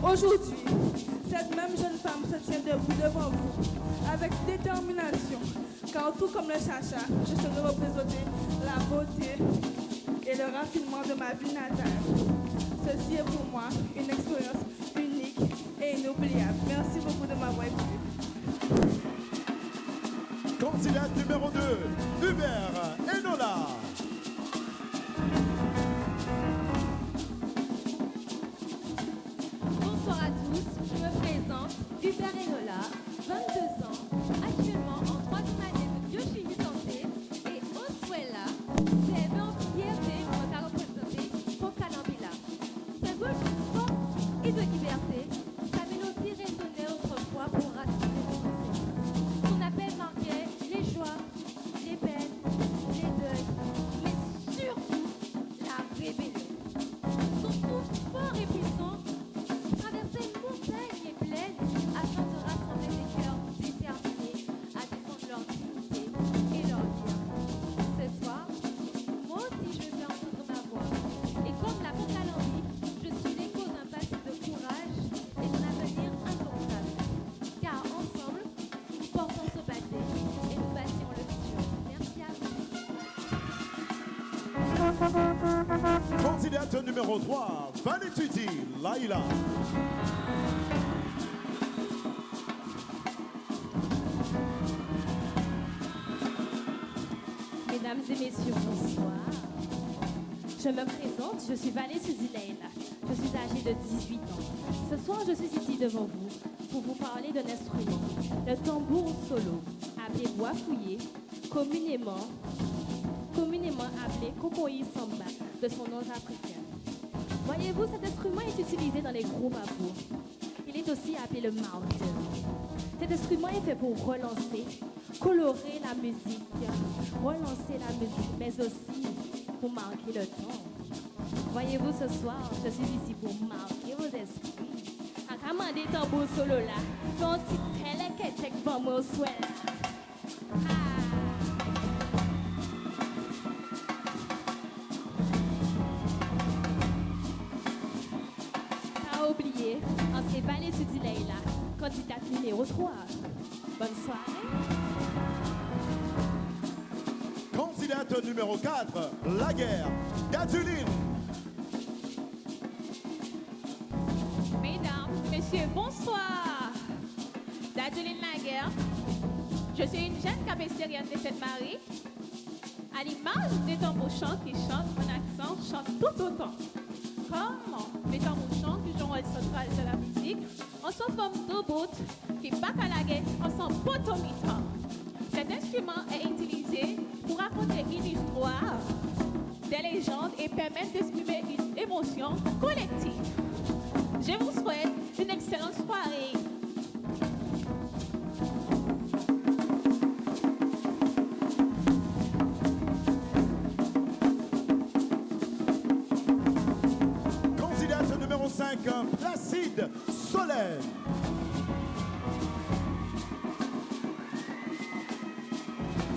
Aujourd'hui, cette même jeune femme se tient debout devant vous, avec détermination, car tout comme le chacha, je saurai représenter la beauté et le raffinement de ma ville natale. Ceci est pour moi une expérience unique et inoubliable. Merci beaucoup de m'avoir écouté. Candidate numéro 2, Hubert Enola. Bonsoir à tous, je me présente, Hubert Enola, 22 ans, actuellement en 3e année de biochimie santé et Oswella, CM en fierté pour la représenter pour Canambila. Symbole de force et de liberté, sa mélodie résonnait autrefois pour rassembler les Français. Son appel marquait les joies, les peines, les deuils, mais surtout la rébellion. Son souffle fort et puissant traverser montagnes et plaines afin de rassembler des cœurs déterminés à défendre leur dignité et leur bien. Ce soir, moi aussi je vais entendre ma voix. Et comme la Concalambie, je suis l'écho d'un passé de courage et d'un avenir incontournable. Car ensemble, nous portons ce passé et nous bâtirons le futur. Merci à vous. Candidate numéro 3, Valétuti Laïla. Mesdames et messieurs, bonsoir. Je me présente, je suis Valé Suzy Leila. Je suis âgée de 18 ans. Ce soir, je suis ici devant vous pour vous parler d'un instrument, le tambour solo, appelé bois fouillé, communément appelé Kokoï Samba, de son nom africain. Voyez-vous, cet instrument est utilisé dans les groupes à bout. Il est aussi appelé le marqueur. Cet instrument est fait pour relancer, colorer la musique, mais aussi pour marquer le temps. Voyez-vous, ce soir, je suis ici pour marquer vos esprits. En commandant tambour solo là, ton petit télé qui va me souhaiter. et Valétudy Leila, candidate numéro 3. Bonne soirée. Candidate numéro 4, Laguerre d'Aduline. Mesdames, messieurs, bonsoir. D'Adeline Laguerre. Je suis une jeune capestérienne de Sainte-Marie. À l'image des tambours-chants qui chantent, mon accent chante tout autant. Comme les tambours-chants qui jouent un rôle central de la musique, on sont comme deux bouts qui battent à la guerre ensemble potomitant. Cet instrument est utilisé pour raconter une histoire, des légendes et permettre d'exprimer une émotion collective. Je vous souhaite une excellente soirée. Candidate numéro 5, Placide Solène.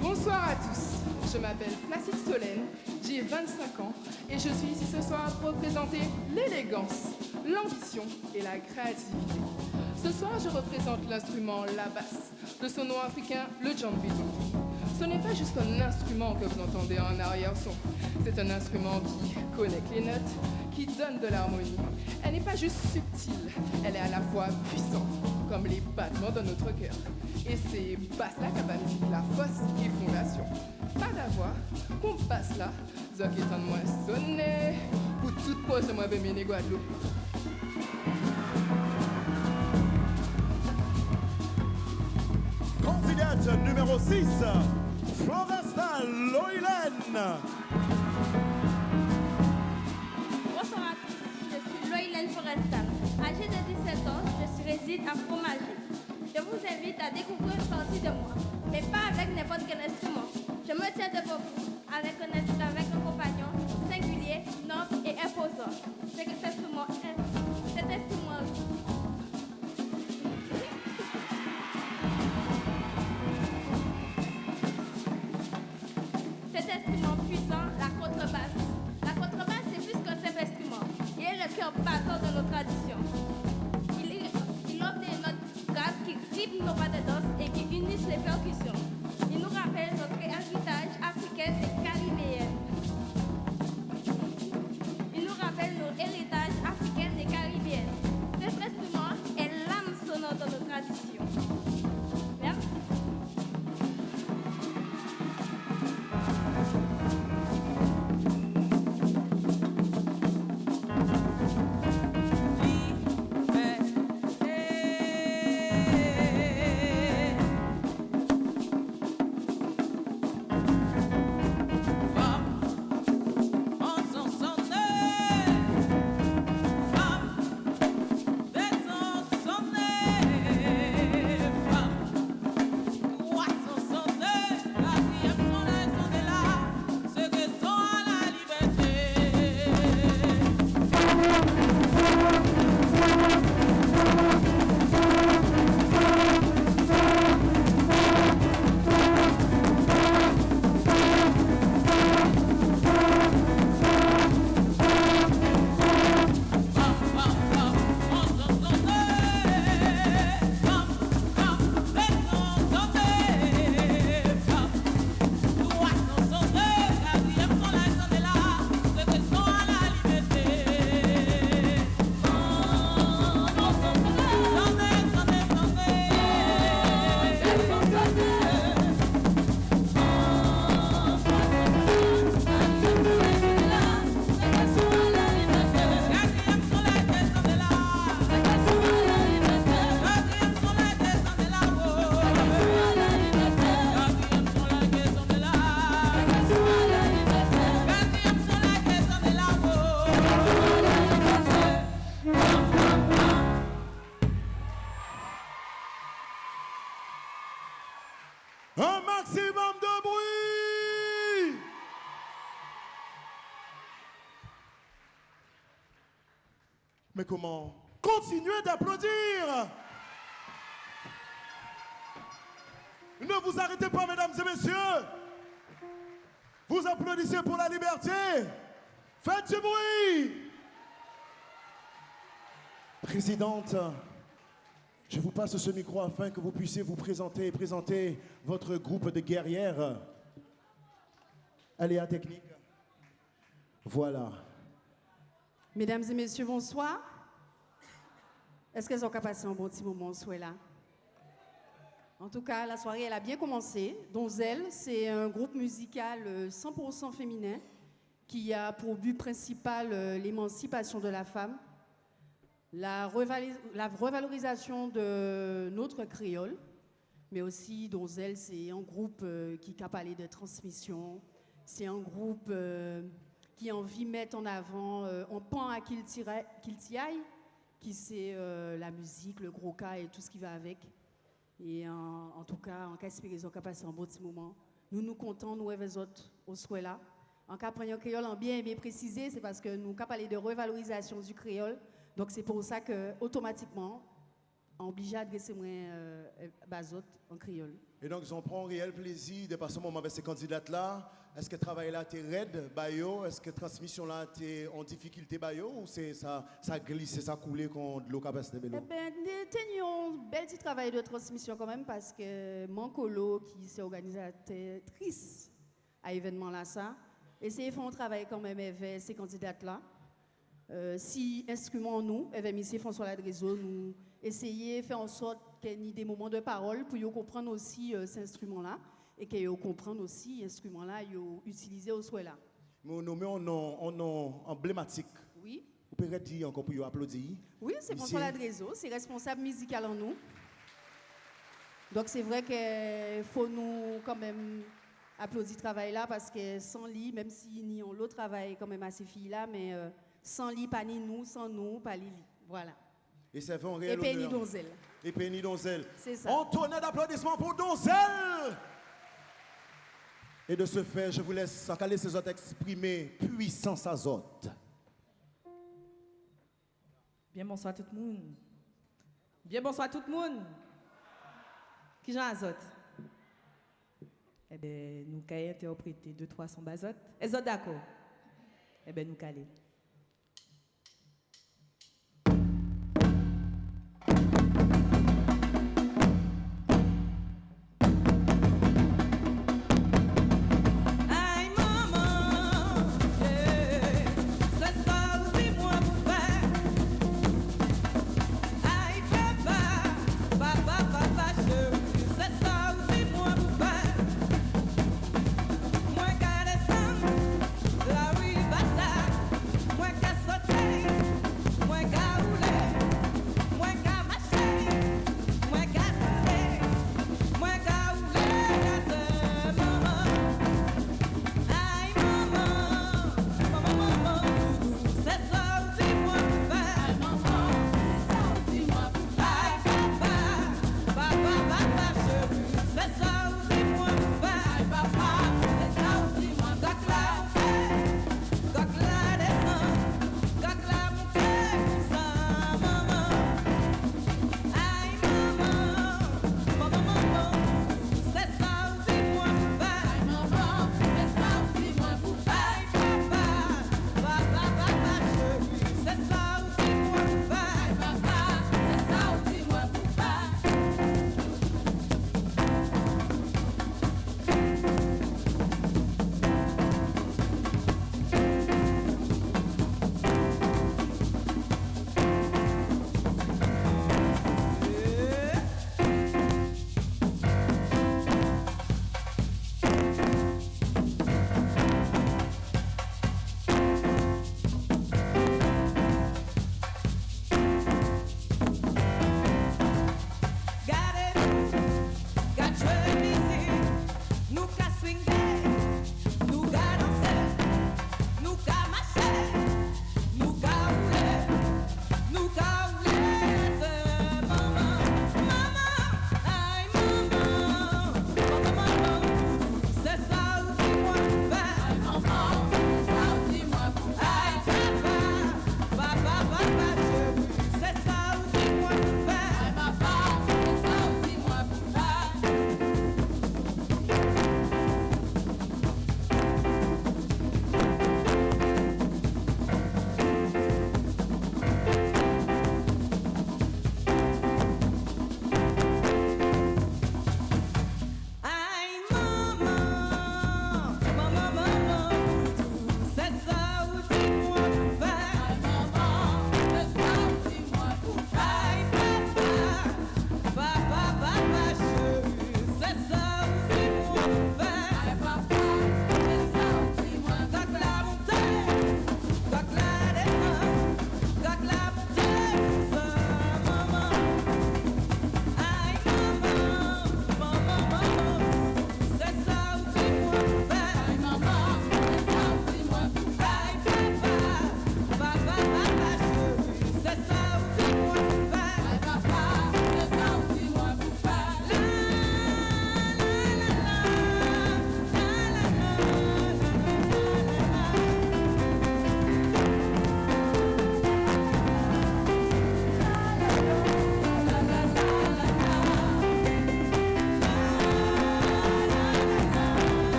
Bonsoir à tous, je m'appelle Placide Solène, j'ai 25 ans et je suis ici ce soir pour représenter l'élégance, l'ambition et la créativité. Ce soir, je représente l'instrument la basse, de son nom africain, le djembé. Ce n'est pas juste un instrument que vous entendez en arrière-son, c'est un instrument qui connecte les notes, qui donne de l'harmonie. Elle n'est pas juste subtile, elle est à la fois puissante, comme les battements de notre cœur. Et c'est basse-là qui a la force et fondation. Pas d'avoir, qu'on passe là, ce qui est en moins sonné, pour toute pause de moi, bien Guadeloupe. Candidate numéro 6, Floresta Loïlène. Bonsoir à tous, je suis Loïlène Forestal. Âgée de 17 ans, je réside à Fromager. Je vous invite à découvrir une partie de moi, mais pas avec n'importe quel instrument. Je me tiens devant vous avec un compagnon singulier, noble et imposant. C'est que cet instrument puissant, la contrebasse. La contrebasse, c'est plus qu'un simple instrument. Il est le cœur battant de nos traditions. Il offre des notes graves qui rythment nos pas de danse et qui unissent les percussions. Il nous rappelle notre héritage africain et caribéen. Il nous rappelle notre héritage africain et caribéen. Cet instrument est l'âme sonore de nos traditions. Merci. Un maximum de bruit. Mais comment? Continuez d'applaudir. Ne vous arrêtez pas, mesdames et messieurs. Vous applaudissez pour la liberté. Faites du bruit. Présidente, Je vous passe ce micro afin que vous puissiez vous présenter et présenter votre groupe de guerrières. Aléa technique. Voilà. Mesdames et messieurs, bonsoir. Est-ce qu'elles ont qu'à passer un bon petit moment ce soir-là? En tout cas, la soirée, elle a bien commencé. Donzelle, c'est un groupe musical 100% féminin qui a pour but principal l'émancipation de la femme, la revalorisation de notre créole, mais aussi Donzelle, c'est un groupe qui a parlé de transmission, c'est un groupe qui a envie de mettre en avant un pan à qu'il aille, qui c'est la musique, le gros cas et tout ce qui va avec. Et en tout cas, en cas d'espérance, on a passé un bon petit moment. Nous comptons, nous les autres, au soir là. En cas de créole, en bien précisé, c'est parce que nous avons parlé de revalorisation du créole. Donc c'est pour ça que automatiquement, on est obligé d'adresser bazot en créole. Et donc, on prend réel plaisir de passer un moment avec ces candidates-là. Est-ce que le travail là est raide, bayo? Est-ce que la transmission là est en difficulté, bayo? Ou c'est ça glisse, ça coule quand l'eau capace de vélo? Eh bien, nous avons un bel petit travail de transmission quand même parce que mon colo, qui est organisatrice à l'événement là, ça, essaye de faire un travail quand même avec ces candidates-là. Si instruments nous, avec M. François Ladrézo, nous essayer de faire en sorte qu'il y ait des moments de parole pour qu'ils comprennent aussi ces instruments-là et qu'ils comprennent aussi ces instruments-là utilisés au soir là. Nous nommons un nom emblématique. Oui. Vous pouvez dire encore pour applaudir? Oui, c'est François Ladrézo, c'est responsable musical en nous. Donc c'est vrai qu'il faut nous quand même applaudir le travail là parce que sans lui, même si nous avons l'autre travail quand même à ces filles-là, mais sans lui, pas ni nous, sans nous, pas Lili. Voilà. Et ça fait un réel honneur. Et Penny Donzelle. Et Penny Donzelle. C'est ça. On tourne d'applaudissements pour Donzelle. Et de ce fait, je vous laisse caler ces autres exprimer puissance azote. Bien bonsoir tout le monde. Bien bonsoir tout le monde. Qui j'en azote? Eh bien, nous allons interpréter 2-3 sons bazote. Est-ce que d'accord? Eh bien, nous allons. Moi,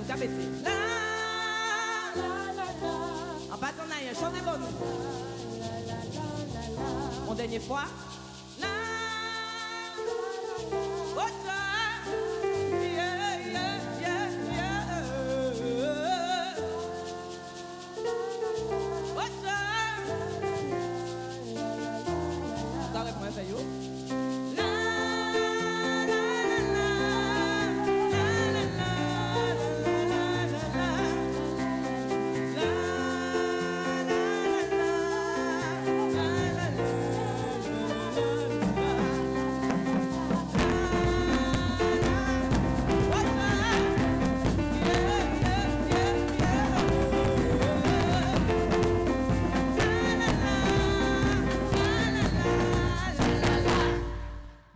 nous cabaisser. La, en battant en arrière, chantez pour nous. Mon dernier fois. La, yeah, yeah, yeah, yeah. Dale, pues, yo.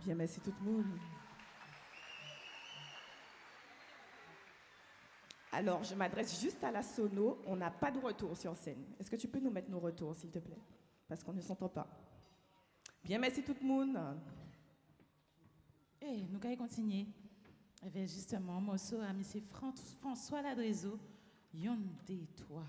Bien, merci tout le monde. Alors, je m'adresse juste à la sono. On n'a pas de retour sur scène. Est-ce que tu peux nous mettre nos retours, s'il te plaît? Parce qu'on ne s'entend pas. Bien, merci tout le monde. Nous allons continuer. Eh bien, justement, morceau à M. François Ladrezo, Yon des toi.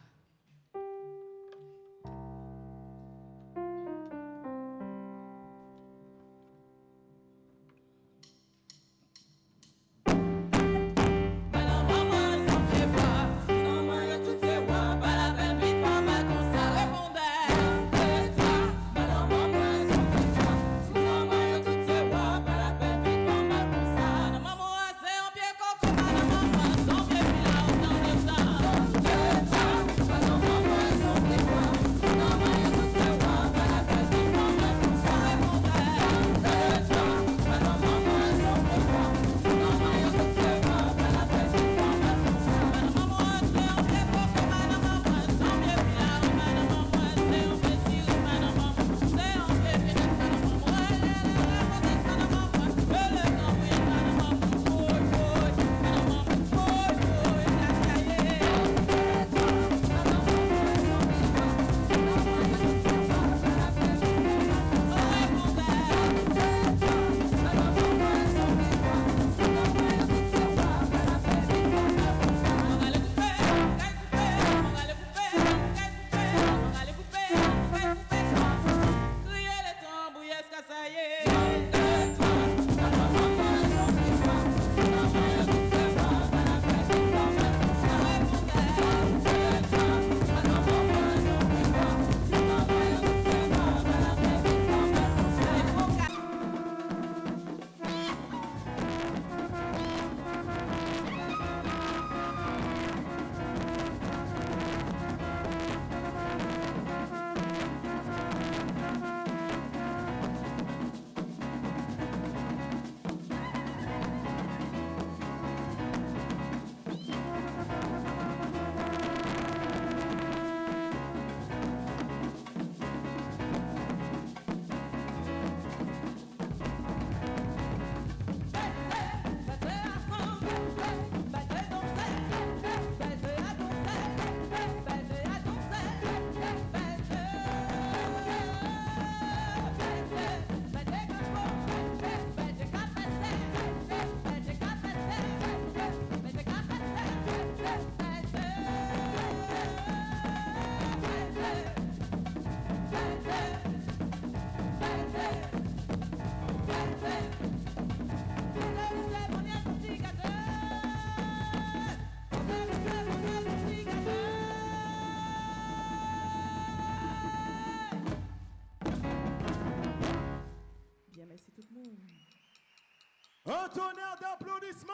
Un tonnerre d'applaudissements.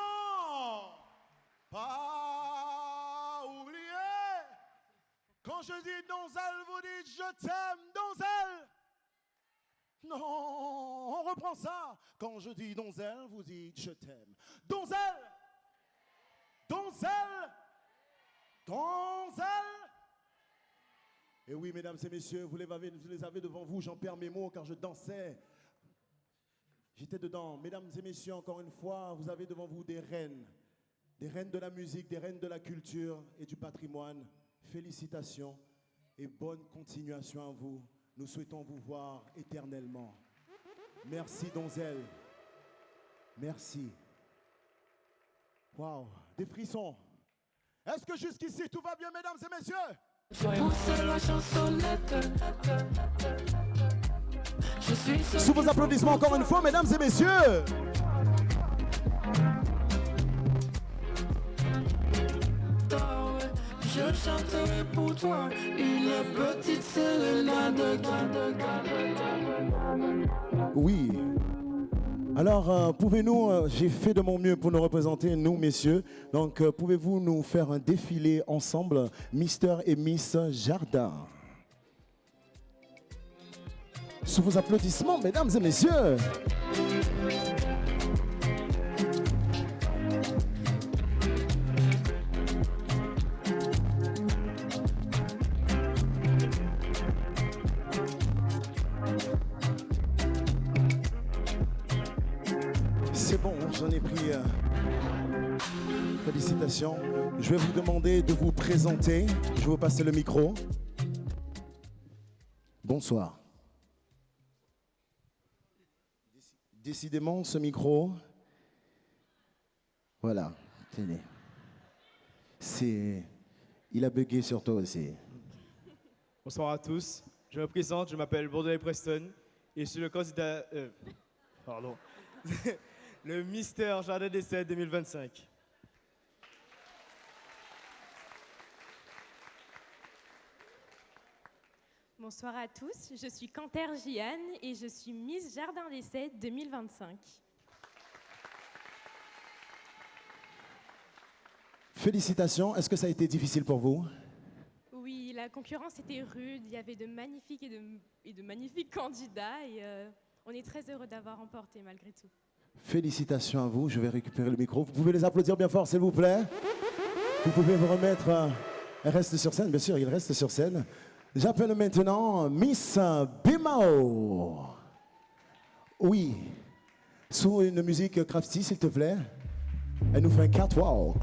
Pas oublier. Quand je dis donzelle, vous dites je t'aime, donzelle. Non, on reprend ça. Quand je dis donzelle, vous dites je t'aime. Donzelle. Donzelle. Donzelle. Et oui, mesdames et messieurs, vous les avez devant vous, j'en perds mes mots car je dansais. J'étais dedans. Mesdames et messieurs, encore une fois, vous avez devant vous des reines de la musique, des reines de la culture et du patrimoine. Félicitations et bonne continuation à vous. Nous souhaitons vous voir éternellement. Merci, donzelle. Merci. Waouh, des frissons. Est-ce que jusqu'ici tout va bien, mesdames et messieurs? Pousse la chansonnette. Je suis Sous vos applaudissements encore une fois, mesdames et messieurs. Je chanterai pour toi une petite sérénade. Oui. Alors, pouvez-nous, j'ai fait de mon mieux pour nous représenter, nous, messieurs. Donc, pouvez-vous nous faire un défilé ensemble, Mister et Miss Jardin? Sous vos applaudissements, mesdames et messieurs. C'est bon, j'en ai pris. Félicitations. Je vais vous demander de vous présenter. Je vais vous passer le micro. Bonsoir. Décidément, ce micro. Voilà. Tenez. Il a bugué sur toi aussi. Bonsoir à tous. Je me présente, je m'appelle Baudelaire Preston et je suis le candidat. Pardon. Le Mister Jardin d'Essai 2025. Bonsoir à tous, je suis Canter Gianne et je suis Miss Jardin d'Essai 2025. Félicitations. Est-ce que ça a été difficile pour vous? Oui, la concurrence était rude, il y avait de magnifiques et de magnifiques candidats et on est très heureux d'avoir remporté malgré tout. Félicitations à vous. Je vais récupérer le micro. Vous pouvez les applaudir bien fort, s'il vous plaît. Vous pouvez vous remettre. Elle reste sur scène, bien sûr, il reste sur scène. J'appelle maintenant Miss Bemao. Oui. Sous une musique crafty, s'il te plaît. Elle nous fait un catwalk.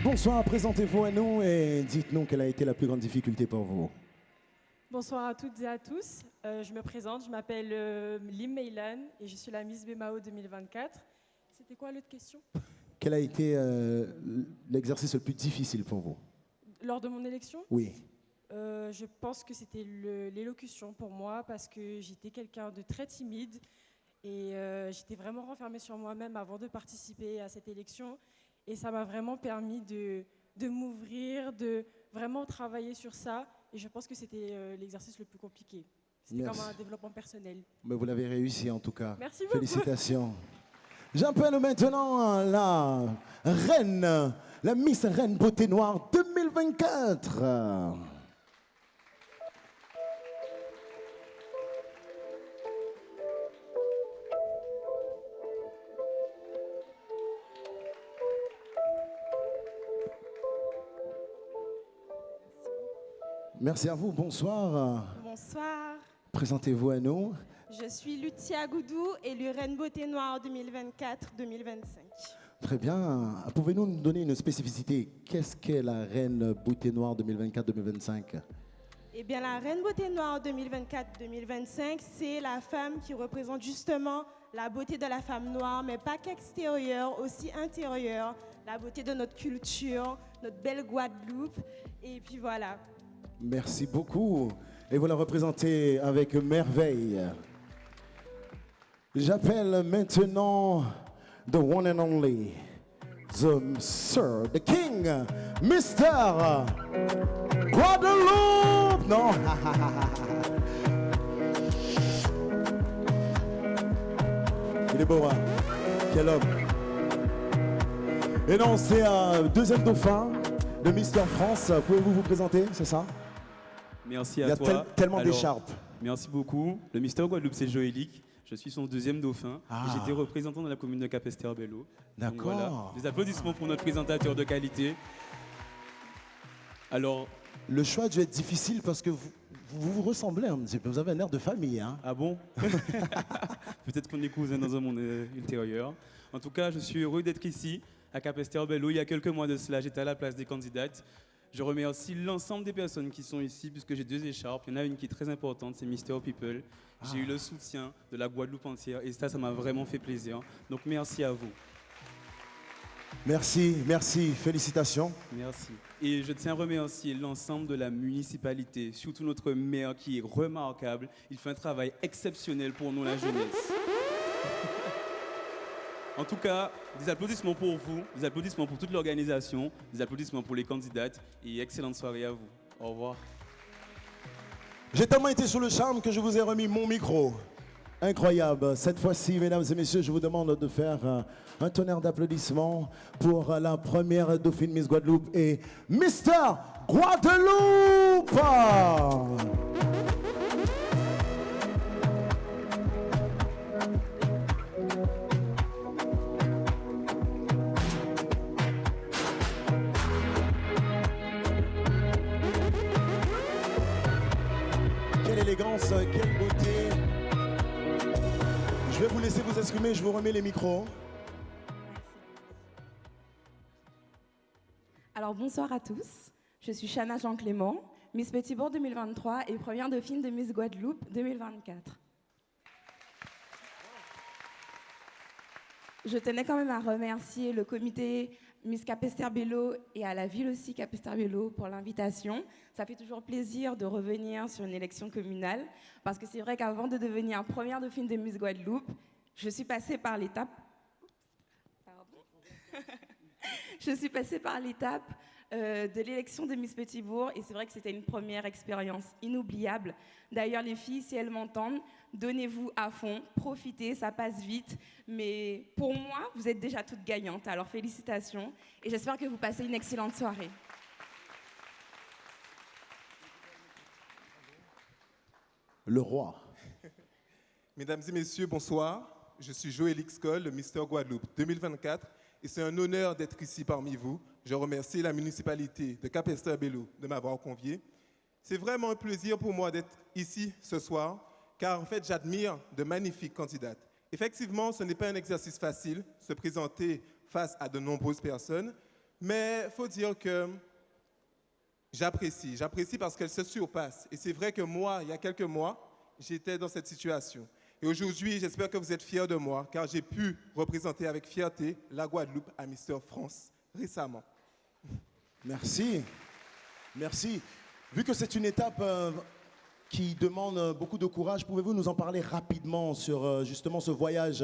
Bonsoir, présentez-vous à nous et dites-nous quelle a été la plus grande difficulté pour vous. Bonsoir à toutes et à tous. Je me présente, je m'appelle Lim Meilan et je suis la Miss Bemao 2024. C'était quoi l'autre question? Quel a été l'exercice le plus difficile pour vous? Lors de mon élection? Oui. Je pense que c'était l'élocution pour moi parce que j'étais quelqu'un de très timide et j'étais vraiment renfermée sur moi-même avant de participer à cette élection. Et ça m'a vraiment permis de m'ouvrir, de vraiment travailler sur ça. Et je pense que c'était l'exercice le plus compliqué. C'était comme un développement personnel. Mais vous l'avez réussi en tout cas. Merci beaucoup. Félicitations. J'appelle maintenant la reine, la Miss Reine Beauté Noire 2024. Merci à vous, bonsoir. Bonsoir. Présentez-vous à nous. Je suis Lucia Goudou, élue Reine Beauté Noire 2024-2025. Très bien. Pouvez-nous nous donner une spécificité? Qu'est-ce qu'est la Reine Beauté Noire 2024-2025? Eh bien, la Reine Beauté Noire 2024-2025, c'est la femme qui représente justement la beauté de la femme noire, mais pas qu'extérieure, aussi intérieure, la beauté de notre culture, notre belle Guadeloupe. Et puis voilà. Merci beaucoup. Et vous la représentez avec merveille. J'appelle maintenant the one and only, the Sir, the King, Mr. Guadeloupe. Non. Il est beau, hein? Quel homme. Et non, c'est un deuxième dauphin de Mister France. Pouvez-vous vous présenter, c'est ça? Merci à toi. Il y a tellement d'écharpes. Merci beaucoup. Le Mister Guadeloupe, c'est Joélic. Je suis son deuxième dauphin. Et j'étais représentant dans la commune de Capesterre-Belle-Eau. D'accord. Voilà. Des applaudissements pour notre présentateur de qualité. Alors, le choix a dû être difficile parce que vous ressemblez un petit peu. Vous avez un air de famille. Hein? Ah bon? Peut-être qu'on est cousins dans un monde ultérieur. En tout cas, je suis heureux d'être ici, à Capesterre-Belle-Eau. Il y a quelques mois de cela, j'étais à la place des candidates. Je remercie l'ensemble des personnes qui sont ici, puisque j'ai 2 écharpes. Il y en a une qui est très importante, c'est Mister People. J'ai eu le soutien de la Guadeloupe entière et ça m'a vraiment fait plaisir. Donc merci à vous. Merci, merci, félicitations. Merci. Et je tiens à remercier l'ensemble de la municipalité, surtout notre maire qui est remarquable. Il fait un travail exceptionnel pour nous, la jeunesse. En tout cas, des applaudissements pour vous, des applaudissements pour toute l'organisation, des applaudissements pour les candidates et excellente soirée à vous. Au revoir. J'ai tellement été sous le charme que je vous ai remis mon micro. Incroyable. Cette fois-ci, mesdames et messieurs, je vous demande de faire un tonnerre d'applaudissements pour la première dauphine Miss Guadeloupe et Mister Guadeloupe. Quelle élégance, quelle beauté. Je vais vous laisser vous exprimer, je vous remets les micros. Alors bonsoir à tous, je suis Chana Jean-Clément, Miss Petit-Bourg 2023 et première dauphine de Miss Guadeloupe 2024. Je tenais quand même à remercier le comité Miss Capesterre-Belle-Eau et à la ville aussi Capesterre-Belle-Eau pour l'invitation. Ça fait toujours plaisir de revenir sur une élection communale parce que c'est vrai qu'avant de devenir première dauphine de Miss Guadeloupe, je suis passée par l'étape... Je suis passée par l'étape de l'élection de Miss Petit-Bourg et c'est vrai que c'était une première expérience inoubliable. D'ailleurs, les filles, si elles m'entendent, donnez-vous à fond, profitez, ça passe vite. Mais pour moi, vous êtes déjà toutes gagnantes. Alors félicitations et j'espère que vous passez une excellente soirée. Le roi. Mesdames et messieurs, bonsoir. Je suis Joël Xcol, le Mister Guadeloupe 2024. Et c'est un honneur d'être ici parmi vous. Je remercie la municipalité de Capesterre-Belle-Eau de m'avoir convié. C'est vraiment un plaisir pour moi d'être ici ce soir, car en fait, j'admire de magnifiques candidates. Effectivement, ce n'est pas un exercice facile, se présenter face à de nombreuses personnes, mais il faut dire que j'apprécie parce qu'elles se surpassent. Et c'est vrai que moi, il y a quelques mois, j'étais dans cette situation. Et aujourd'hui, j'espère que vous êtes fiers de moi, car j'ai pu représenter avec fierté la Guadeloupe à Mister France récemment. Merci. Merci. Vu que c'est une étape qui demande beaucoup de courage, pouvez-vous nous en parler rapidement sur justement ce voyage?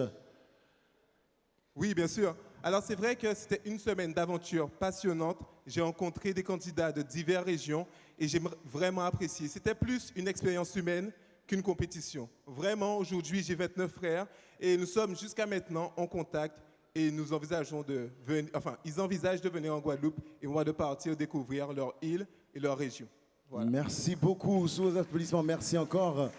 Oui, bien sûr. Alors, c'est vrai que c'était une semaine d'aventure passionnante. J'ai rencontré des candidats de diverses régions et j'ai vraiment apprécié. C'était plus une expérience humaine qu'une compétition. Vraiment, aujourd'hui, j'ai 29 frères et nous sommes jusqu'à maintenant en contact et nous envisageons de venir, ils envisagent de venir en Guadeloupe et moi de partir découvrir leur île et leur région. Voilà. Merci beaucoup. Sous vos applaudissements, merci encore.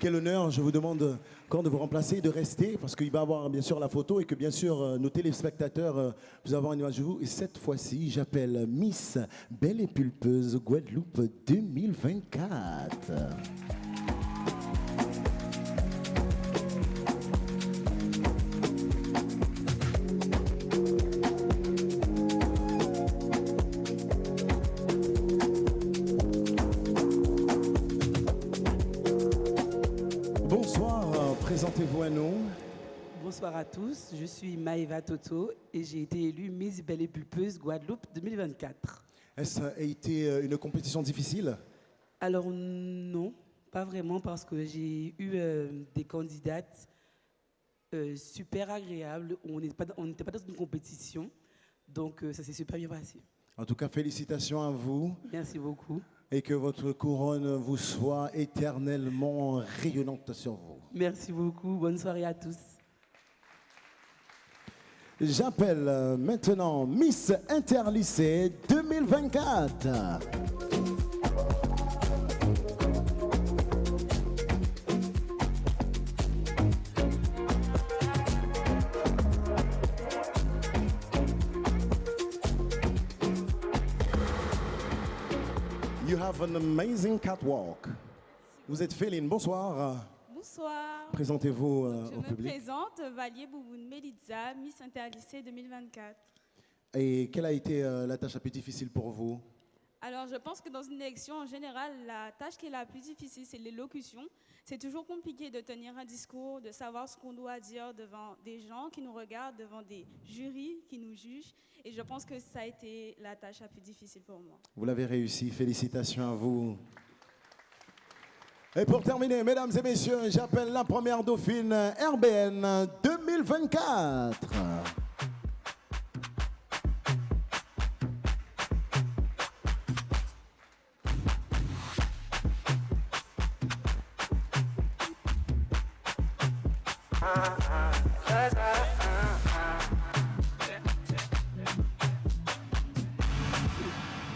Quel honneur. Je vous demande encore de vous remplacer et de rester parce qu'il va y avoir bien sûr la photo et que bien sûr nos téléspectateurs vous avoir une image de vous. Et cette fois-ci, j'appelle Miss Belle et Pulpeuse Guadeloupe 2024. Présentez-vous à nous. Bonsoir à tous, je suis Maëva Toto et j'ai été élue Miss Belle et Pulpeuse Guadeloupe 2024. Est-ce a été une compétition difficile? Alors non, pas vraiment parce que j'ai eu des candidates super agréables. On n'était pas dans une compétition, donc ça s'est super bien passé. En tout cas, félicitations à vous. Merci beaucoup. Et que votre couronne vous soit éternellement rayonnante sur vous. Merci beaucoup. Bonne soirée à tous. J'appelle maintenant Miss Interlycée 2024. You have an amazing catwalk. Vous êtes Féline, bonsoir. Bonsoir. Présentez-vous au Je me public. présente, Valier Bouboune Melitza, Miss Interlycée 2024. Et quelle a été la tâche la plus difficile pour vous? Alors, je pense que dans une élection, en général, la tâche qui est la plus difficile, c'est l'élocution. C'est toujours compliqué de tenir un discours, de savoir ce qu'on doit dire devant des gens qui nous regardent, devant des jurys qui nous jugent. Et je pense que ça a été la tâche la plus difficile pour moi. Vous l'avez réussi, félicitations à vous. Et pour terminer, mesdames et messieurs, j'appelle la première dauphine RBN 2024.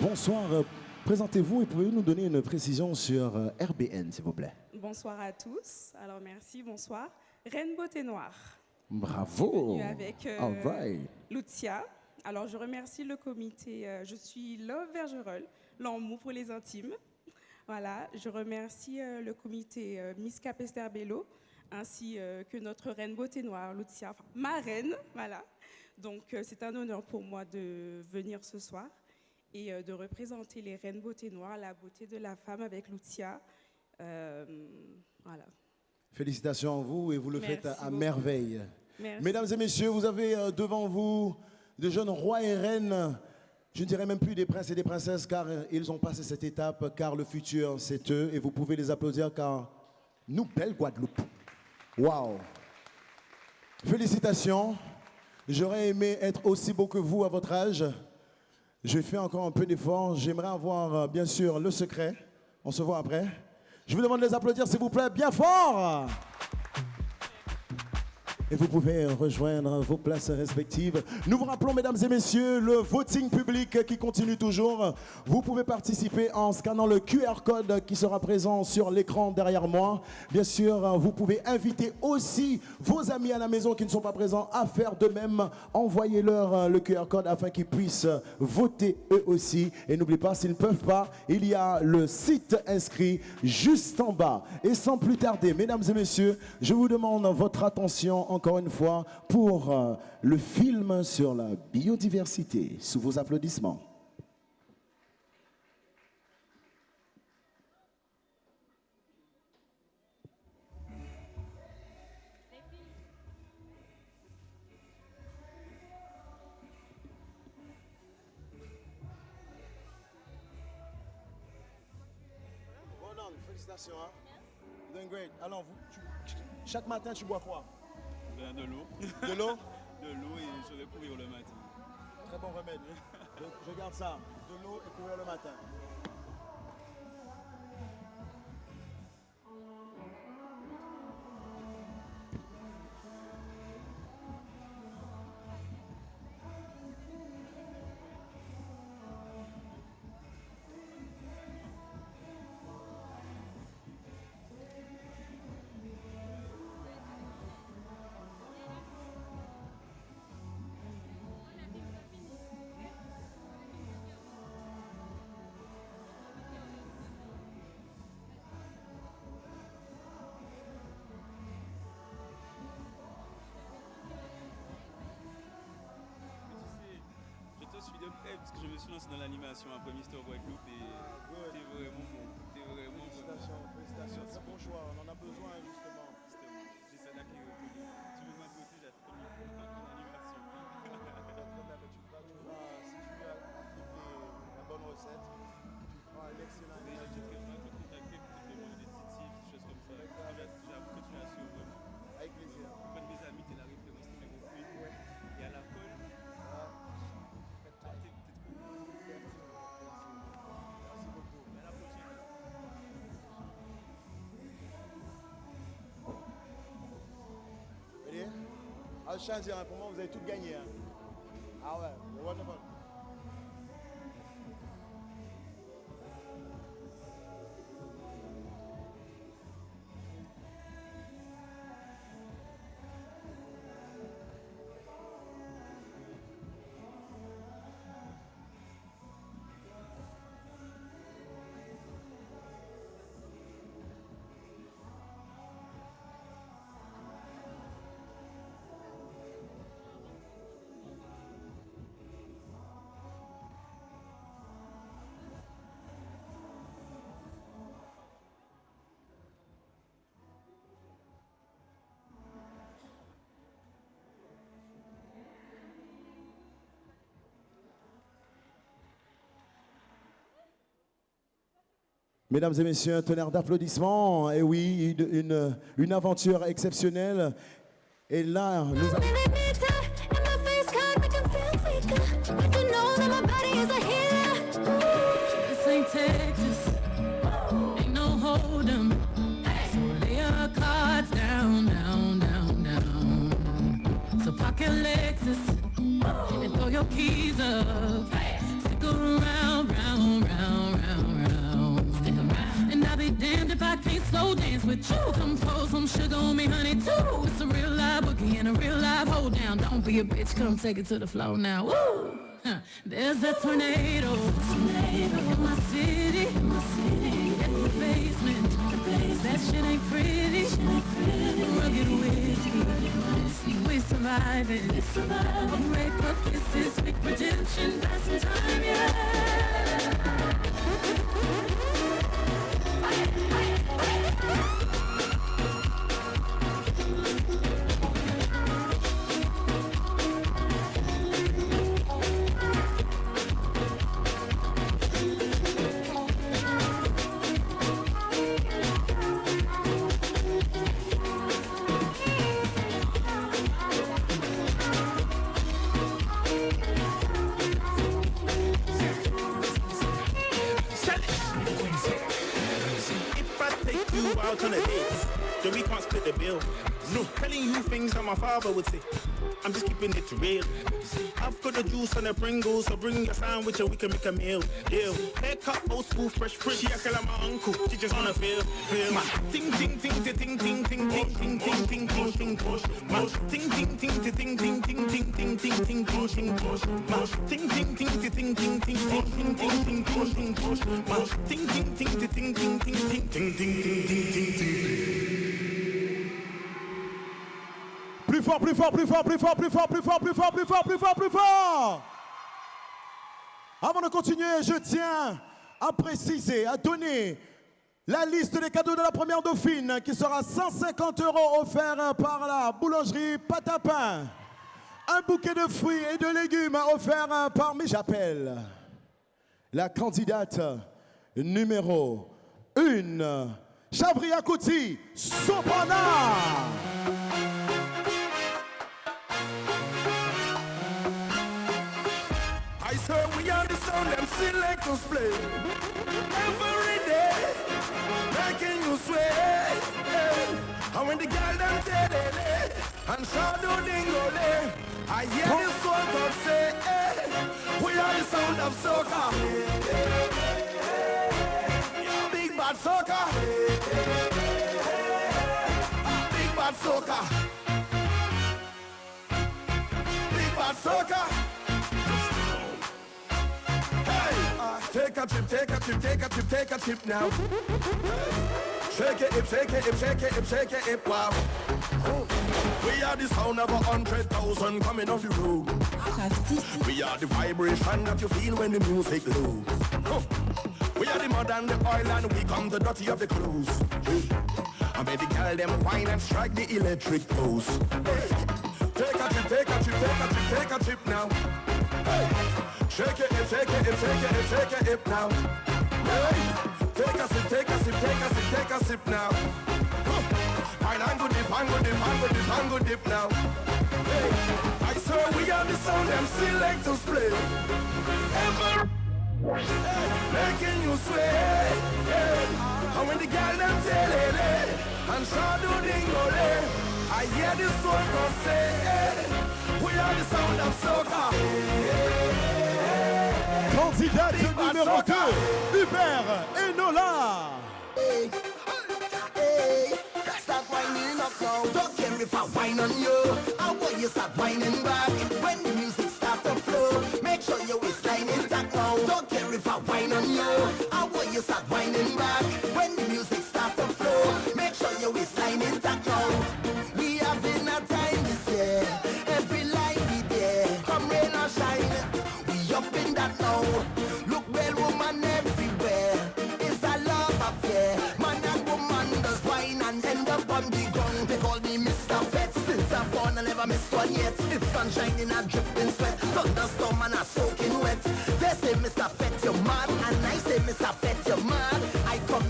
Bonsoir, présentez-vous et pouvez-vous nous donner une précision sur RBN, s'il vous plaît? Bonsoir à tous. Alors merci, bonsoir. Reine Beauté Noire. Bravo. Avec All right. Lucia. Alors je remercie le comité. Je suis Love Vergerol, l'amour pour les intimes. Voilà, je remercie le comité Miss Capester Bello, ainsi que notre Reine Beauté Noire, Lucia, enfin, ma reine. Voilà. Donc c'est un honneur pour moi de venir ce soir et de représenter les Reines Beauté Noire, la beauté de la femme avec Lucia. Voilà. Félicitations à vous et vous le faites à beaucoup. merveille. Merci. Mesdames et messieurs, vous avez devant vous de jeunes rois et reines, je ne dirais même plus des princes et des princesses car ils ont passé cette étape, car le futur c'est eux et vous pouvez les applaudir car nous, belle Guadeloupe. Waouh! Félicitations. J'aurais aimé être aussi beau que vous à votre âge. Je fais encore un peu d'effort. J'aimerais avoir, bien sûr, le secret. On se voit après. Je vous demande de les applaudir, s'il vous plaît, bien fort. Et vous pouvez rejoindre vos places respectives. Nous vous rappelons, mesdames et messieurs, le voting public qui continue toujours. Vous pouvez participer en scannant le QR code qui sera présent sur l'écran derrière moi. Bien sûr, vous pouvez inviter aussi vos amis à la maison qui ne sont pas présents à faire de même. Envoyez-leur le QR code afin qu'ils puissent voter eux aussi. Et n'oubliez pas, s'ils ne peuvent pas, il y a le site inscrit juste en bas. Et sans plus tarder, mesdames et messieurs, je vous demande votre attention encore une fois pour le film sur la biodiversité. Sous vos applaudissements. Bon, non, félicitations. Hein? You're doing great. Alors, chaque matin, tu bois quoi? De l'eau. De l'eau? De l'eau et je vais courir le matin. Très bon remède. Je garde ça. De l'eau et courir le matin. Parce que je me suis lancé dans l'animation après Mister Guadeloupe et t'es vraiment bon. T'es vraiment bon. Félicitations, c'est bon choix, on en a besoin justement. J'ai ça là qui est reconnu. Tu veux m'applaudir, j'ai comme en animation. Si tu as appliqué la bonne recette, tu feras un excellent. Mais je te contacter pour te demander des petits tips, des choses comme ça. J'ai appris que tu l'as su vraiment. Avec plaisir. Auprès de mes amis, tu es la référence numéro 1. Et à la colle, Ah, je tiens à dire, pour moi, vous avez tout gagné. Hein. Ah ouais, wonderful. Mesdames et messieurs, un tonnerre d'applaudissements. Et oui, une aventure exceptionnelle. Et là, nous avons... This ain't Texas, ain't no hold 'em. So lay your cards down, down, down, down. So park your Lexus and throw your keys up. Stick around, round, round, round, round. Stick around. And I'll be damned if I can't slow dance with you. Come pour some sugar on me, honey, too. It's a real live boogie and a real live hold down. Don't be a bitch, come take it to the floor now. Woo! There's a tornado in my city, at the basement. That shit ain't pretty. Rugged whiskey, we surviving. Rape up kisses, big redemption, that's some time, yeah. Out on a date, then we can't split the bill. No, telling you things that my father would say. I'm just keeping it real. I've got the juice and the Pringles, so bring your sandwich and we can make a meal. Deal. Haircut, old school, fresh print. She acting like my uncle. She just wanna feel. My ting ting ting ting ting ting ting ting ting ting ting ting push. My ting ting ting ting ting ting ting ting ting ting ting ting push. My ting ting ting ting ting ting ting ting ting ting ting push. My ting ting ting ting ting ting ting ting ting ting ting. Plus fort, plus fort, plus fort, plus fort, plus fort, plus fort, plus fort, plus fort, plus fort, plus fort. Avant de continuer, je tiens à préciser, à donner la liste des cadeaux de la première dauphine qui sera 150 € offerts par la boulangerie Patapin. Un bouquet de fruits et de légumes offert par, mais j'appelle la candidate numéro 1, Chavria Kouti Sopana. I swear we are the sound them selectors play every day, making you sweat. And when the girl them tell it, and shadow dingole, I hear the soul God say, we are the sound of soca. Big bad soca. Big bad soca. Big bad soca. Take a trip, take a trip, take a trip, take a trip now. Shake it, shake it, shake it, shake it, wow. We are the sound of 100,000 coming off the road. We are the vibration that you feel when the music low. We are the mud and the oil and we come the dirty of the clothes. I made the girl them wine and strike the electric pose. Take a trip, take a trip, take a trip, take a trip now. Shake it, shake it, shake it, shake it now. Take a sip, take a sip, take a sip, take a sip now. Angle dip, angle dip, angle dip, angle dip now. I swear we are the sound them selectors play. Making you sweat. And when the girl them tell it, and shadow dingole, I hear the soul God say, we are the sound of soca. Candidate numéro 2, Hubert Enola. Hey, hey, start winding up now. Don't care if I whine on you. I want you start whining back. When the music starts to flow, make sure your waistline intact now. Don't care if I whine on you. I want you start whining back. When the music starts to flow, make sure your waistline intact now. We having a time this year. Every light be there. Come rain or shine, we up in that now. Look, well, woman everywhere. It's a love affair. Man and woman does wine and end up on the ground. They call me Mr. Fett. Since I'm born, I never missed one yet. It's sunshine in a dripping sweat. Thunderstorm and a soaking wet. They say Mr. Fett, you're mad. And I say Mr. Fett, you're mad. I come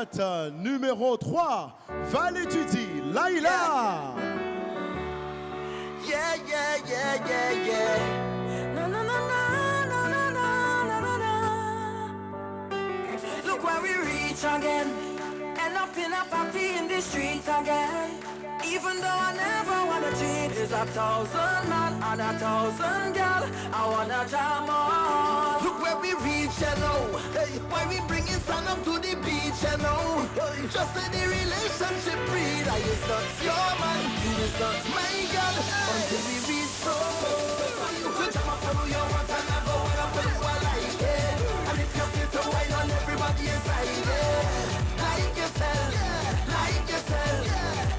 Candidate numéro 3, Valétudi Laila. Yeah, yeah, yeah, yeah, yeah. No, no, no, no, no, no, no, no, no. Look where we reach again. End up in a party in the streets again. Even though I never wanna cheat, there's 1,000 man and 1,000 girl. I wanna jam on. Look where we reach, you know. Hey, why we bringing sun up to the beach, you know. Just say the relationship breed. I is not your man, you is not my girl. Until we reach home. You could jam up to your want and I go and I put you I like it. And if you feel to wine on everybody inside it. Like yourself, like yourself,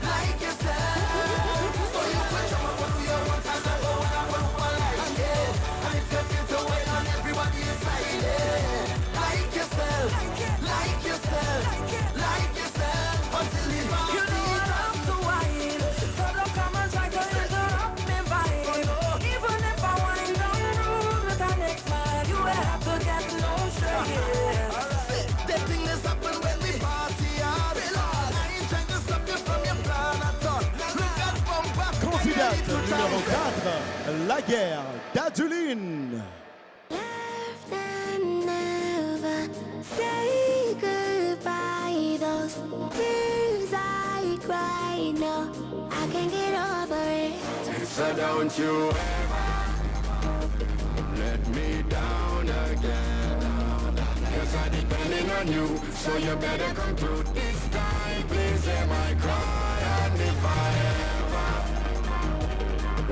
like yourself. So you could jump up and do your one time and go and I put you I like it. And if you feel to wine on everybody inside it. Like yourself, like yourself, like yourself. Until the party you know I love to wine. So don't come and try to interrupt me vibe. Even if I wind down rude with the next man, you will have to get no straight. The thing that's happen when we party hard. I ain't trying to stop you from your plan at all. Look at bumper. Candidate numéro 4, La Guerre d'Aduline. Say goodbye, those tears I cry, no, I can't get over it. So don't you ever let me down again. Cause I'm depending on you, so you better come through this time. Please hear my cry, and if I ever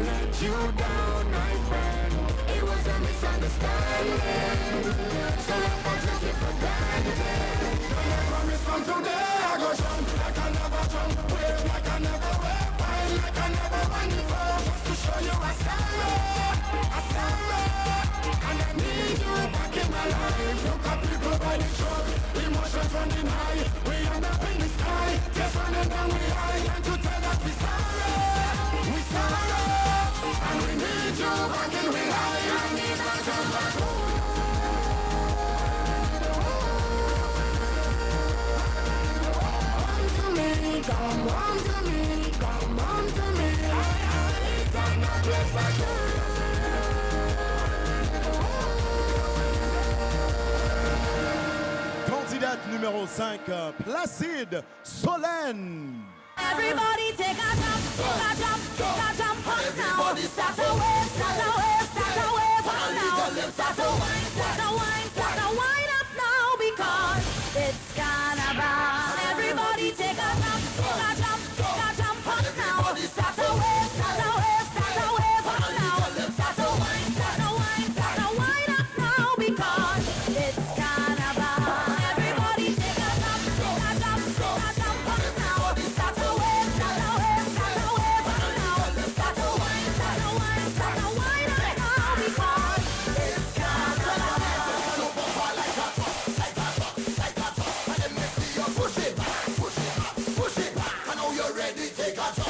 let you down, my friend, it was a misunderstanding. So if I take it for granted, I promise from today I go jump like I never jump, wave like I never wave, wine like I never wine before, just to show you I stand and I need you back in my life. Look at people by the truck, emotions running high, we end up in the sky, just running down the line, and to tell us we sorry, and we need you back in the high, and we back on back home. Come on to me, come on to me. I cannot let back Candidate numéro 5, Placide Solène. Everybody take a jump, everybody start to wave, start to wave, start to wave up now. Start to wine, start to wine, start to wine up now because it's carnival. Everybody take a jump up now. Start to wave, start to wave, start to wave up now. Start to wine, start to wine, start to wine up now because it's carnival. Everybody take a jump up now. Start to wave, start to wave, start to wave up now. Start to wine, start to wine, start to wine up now because it's carnival. and then me see you push it back, push it back, push it back. I know you're ready, take a jump.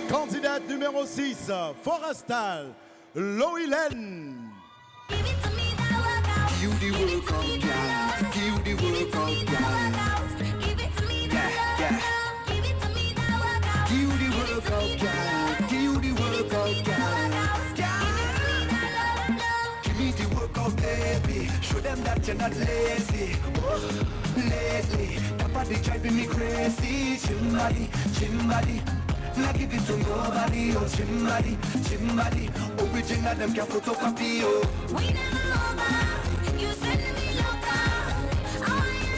Candidate numéro 6, Forestal Loïlen. You the workout girl, you the workout girl. Yeah. You the workout girl, you the workout girl. Give me the workout, baby. Show them that you're not lazy. Lately, that body driving me crazy. Chin body. Now give it to your body, oh chin body. Original them can photocopy, oh. We never over, you sending me loca. I want you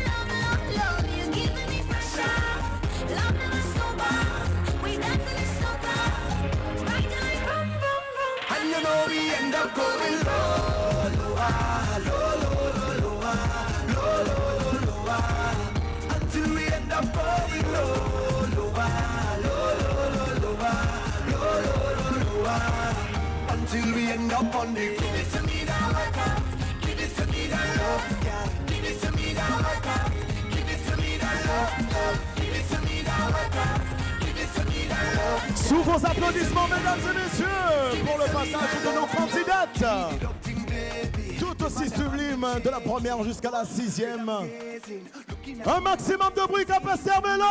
love, you giving me pressure. Love never sober, we dancing in soca. Right like rum, rum, rum. And you know we end up going low, lower, until we end up going low, lower. end up on the road. Give it to me, that workout. Give it to me, that love, girl. Give it to me, that workout. Give it to me, that love. Give it to me, that workout. Give it to me, that love. Sous vos applaudissements, mesdames et messieurs, pour le passage de nos candidates. Tout aussi sublime, de la première jusqu'à la sixième. Un maximum de bruit qu'à Pasteur Bello.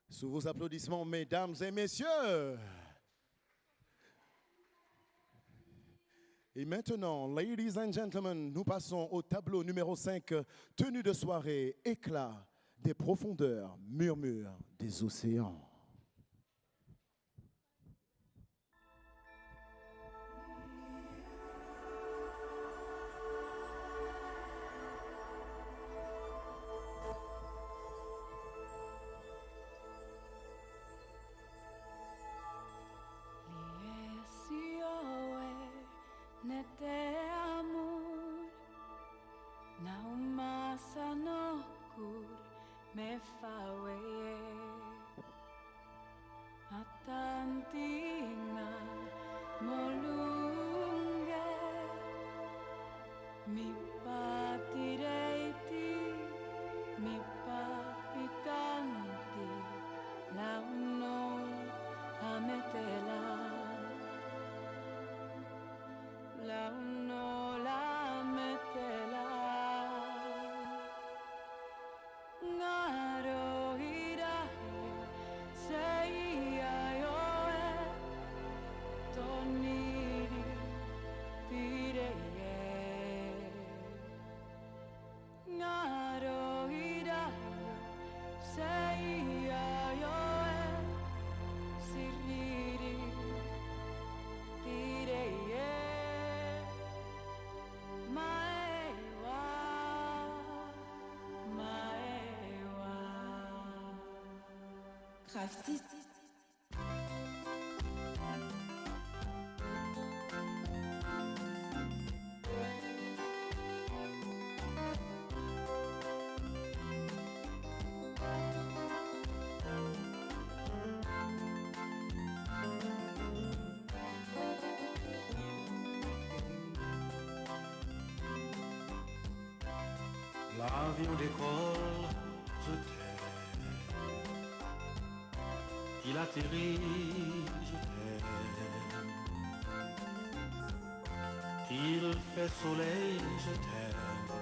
Sous vos applaudissements, mesdames et messieurs. Et maintenant, ladies and gentlemen, nous passons au tableau numéro 5, tenue de soirée, éclat des profondeurs, murmure des océans. Nete amor, naumasa no kur me fawe atantinga molunge mi patireiti mi papitanti launo ametela. La uno la metela ngaro hirahe seia yoe toniri tireye ngaro hirahe seia yoe siriri tireye. Crafty. L'avion décolle, je t'aime. Il atterrit, je t'aime. Il fait soleil, je t'aime.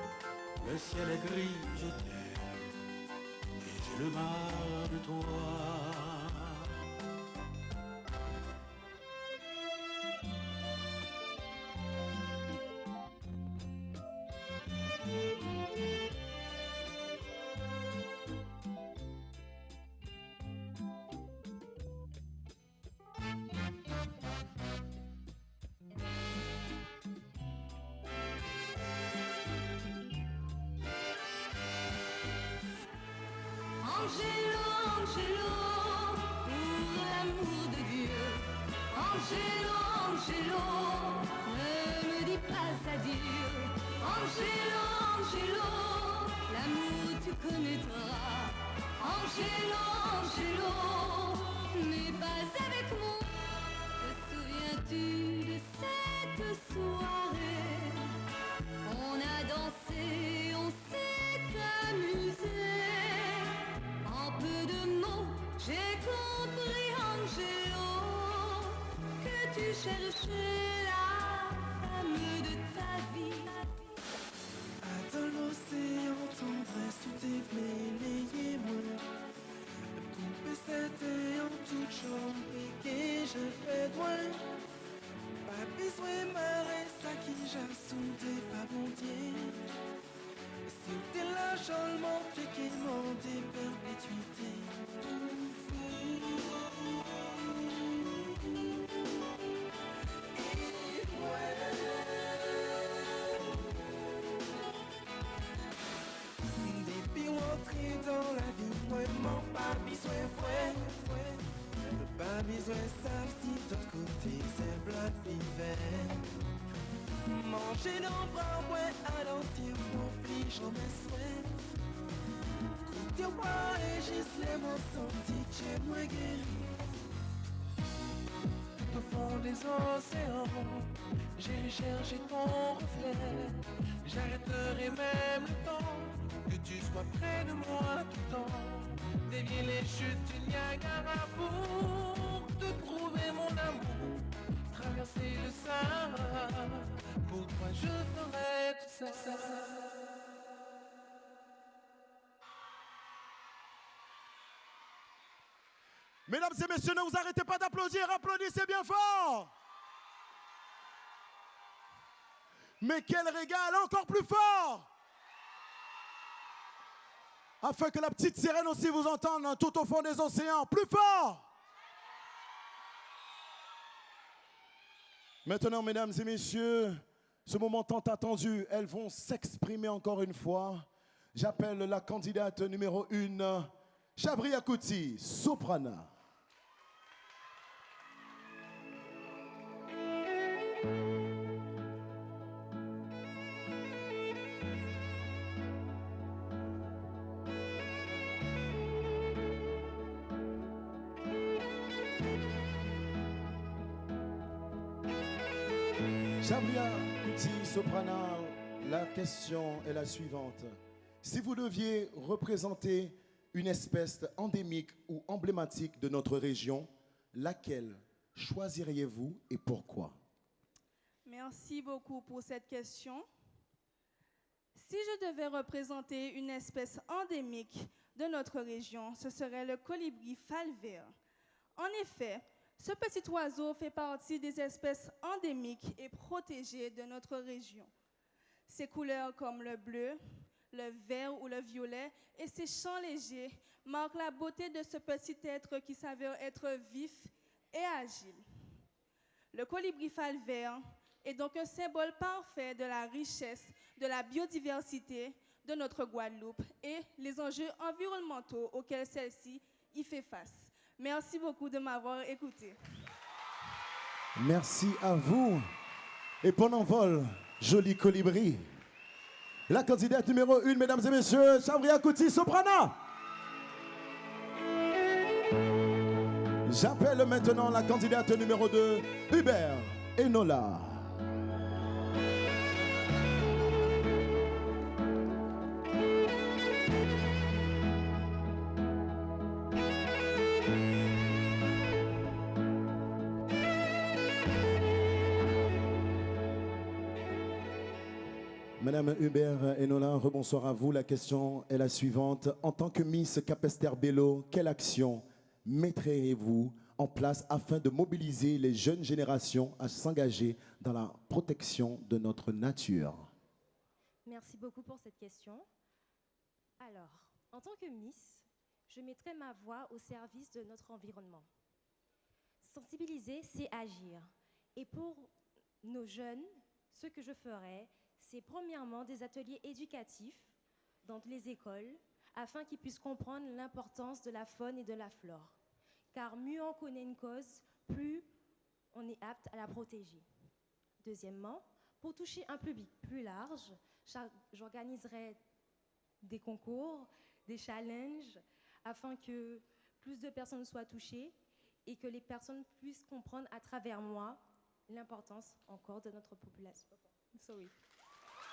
Le ciel est gris, je t'aime. Et j'ai le mal de toi. Angelo, Angelo, pour l'amour de Dieu. Angelo, Angelo, ne me dis pas adieu. Angelo, Angelo, l'amour tu connaîtras. Angelo, Angelo, mais pas avec moi. Te souviens-tu de cette soirée? On a dansé, on s'est amusé. En peu de mots, j'ai compris, Angelo, que tu cherchais la femme de ta vie. Dans l'océan, tendresse, tout est mêlé, moi. Couper c'était en toute chambre, et je fais loin. Pas besoin marrer, ça qui j'ai soudé, pas bon Dieu. C'était l'argent, le montre qui m'ont dit perpétuité. Et voilà. Depuis rentrer dans la vie, moi, mon pas besoin fouet. Pas besoin de savoir si d'autre côté c'est bloc l'hiver. Manger dans le bras, ouais, à l'entier, mon pli, j'en me souhaite. Côté roi et juste les mots sentis, j'ai moins guéri. Tout au fond des océans, j'ai cherché ton reflet. J'arrêterai même le temps, que tu sois près de moi tout le temps. Dévier les chutes du Niagara pour te prouver mon amour. Traverser le Sahara, pour toi je ferai tout ça. Mesdames et messieurs, ne vous arrêtez pas d'applaudir, applaudissez bien fort. Mais quel régal, encore plus fort. Afin que la petite sirène aussi vous entende tout au fond des océans. Plus fort! Maintenant, mesdames et messieurs, ce moment tant attendu, elles vont s'exprimer encore une fois. J'appelle la candidate numéro 1, Chabria Kuti, soprana. Chabria Kuti, soprana, la question est la suivante. Si vous deviez représenter une espèce endémique ou emblématique de notre région, laquelle choisiriez-vous et pourquoi? Merci beaucoup pour cette question. Si je devais représenter une espèce endémique de notre région, ce serait le colibri falvert. En effet, ce petit oiseau fait partie des espèces endémiques et protégées de notre région. Ses couleurs comme le bleu, le vert ou le violet et ses chants légers marquent la beauté de ce petit être qui s'avère être vif et agile. Le colibri falvert est donc un symbole parfait de la richesse, de la biodiversité de notre Guadeloupe et les enjeux environnementaux auxquels celle-ci y fait face. Merci beaucoup de m'avoir écouté. Merci à vous. Et bon envol, joli colibri. La candidate numéro 1, mesdames et messieurs, Chabria Kuti, soprana. J'appelle maintenant la candidate numéro 2, Hubert Enola. Madame Hubert Enola, rebonsoir à vous. La question est la suivante. En tant que Miss Capesterre-Belle-Eau, quelle action mettriez-vous en place afin de mobiliser les jeunes générations à s'engager dans la protection de notre nature? Merci beaucoup pour cette question. Alors, en tant que Miss, je mettrai ma voix au service de notre environnement. Sensibiliser, c'est agir. Et pour nos jeunes, ce que je ferai, c'est premièrement des ateliers éducatifs dans les écoles afin qu'ils puissent comprendre l'importance de la faune et de la flore. Car mieux on connaît une cause, plus on est apte à la protéger. Deuxièmement, pour toucher un public plus large, j'organiserai des concours, des challenges, afin que plus de personnes soient touchées et que les personnes puissent comprendre à travers moi l'importance encore de notre population.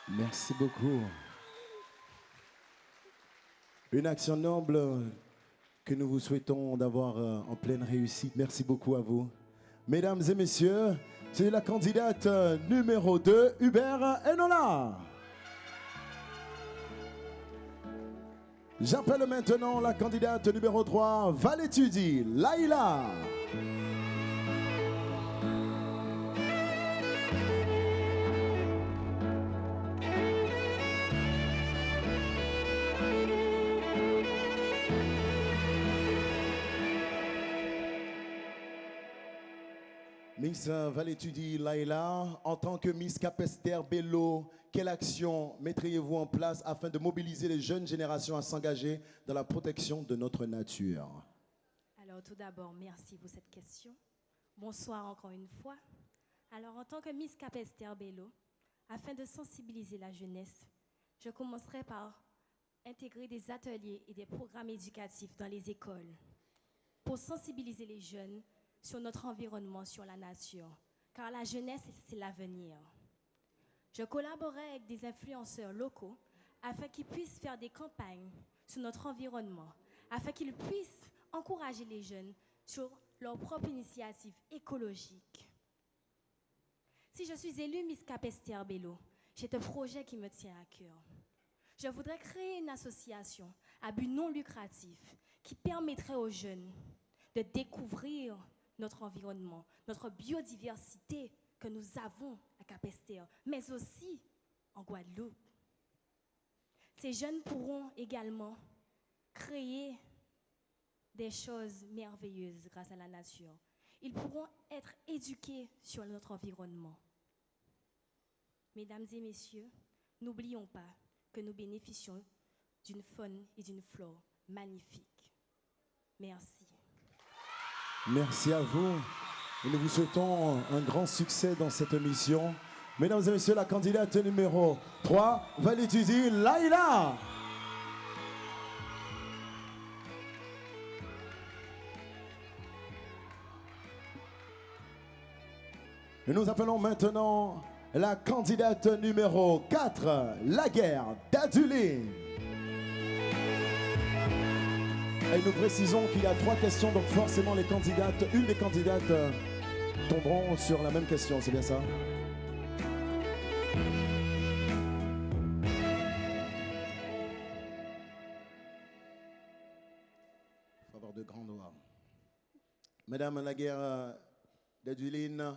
Merci beaucoup. Une action noble que nous vous souhaitons d'avoir en pleine réussite. Merci beaucoup à vous. Mesdames et messieurs, c'est la candidate numéro 2, Hubert Enola. J'appelle maintenant la candidate numéro 3, Valétudi Laïla. Miss Valétudi Laïla, en tant que Miss Capesterre Bello, quelle action mettriez-vous en place afin de mobiliser les jeunes générations à s'engager dans la protection de notre nature? Alors tout d'abord, merci pour cette question. Bonsoir encore une fois. Alors en tant que Miss Capesterre Bello, afin de sensibiliser la jeunesse, je commencerai par intégrer des ateliers et des programmes éducatifs dans les écoles pour sensibiliser les jeunes sur notre environnement, sur la nature, car la jeunesse, c'est l'avenir. Je collaborerai avec des influenceurs locaux afin qu'ils puissent faire des campagnes sur notre environnement, afin qu'ils puissent encourager les jeunes sur leur propre initiative écologique. Si je suis élue Miss Capesterre Bello, j'ai un projet qui me tient à cœur. Je voudrais créer une association à but non lucratif qui permettrait aux jeunes de découvrir notre environnement, notre biodiversité que nous avons à Capesterre, mais aussi en Guadeloupe. Ces jeunes pourront également créer des choses merveilleuses grâce à la nature. Ils pourront être éduqués sur notre environnement. Mesdames et messieurs, n'oublions pas que nous bénéficions d'une faune et d'une flore magnifiques. Merci. Merci à vous. Et nous vous souhaitons un grand succès dans cette émission. Mesdames et messieurs, la candidate numéro 3, Valétudi Laïla. Et nous appelons maintenant la candidate numéro 4, Laguerre d'Aduline. Et nous précisons qu'il y a 3 questions, donc forcément les candidates, une des candidates tomberont sur la même question, c'est bien ça? Il faut avoir de grands doigts. Madame Laguerre d'Aduline,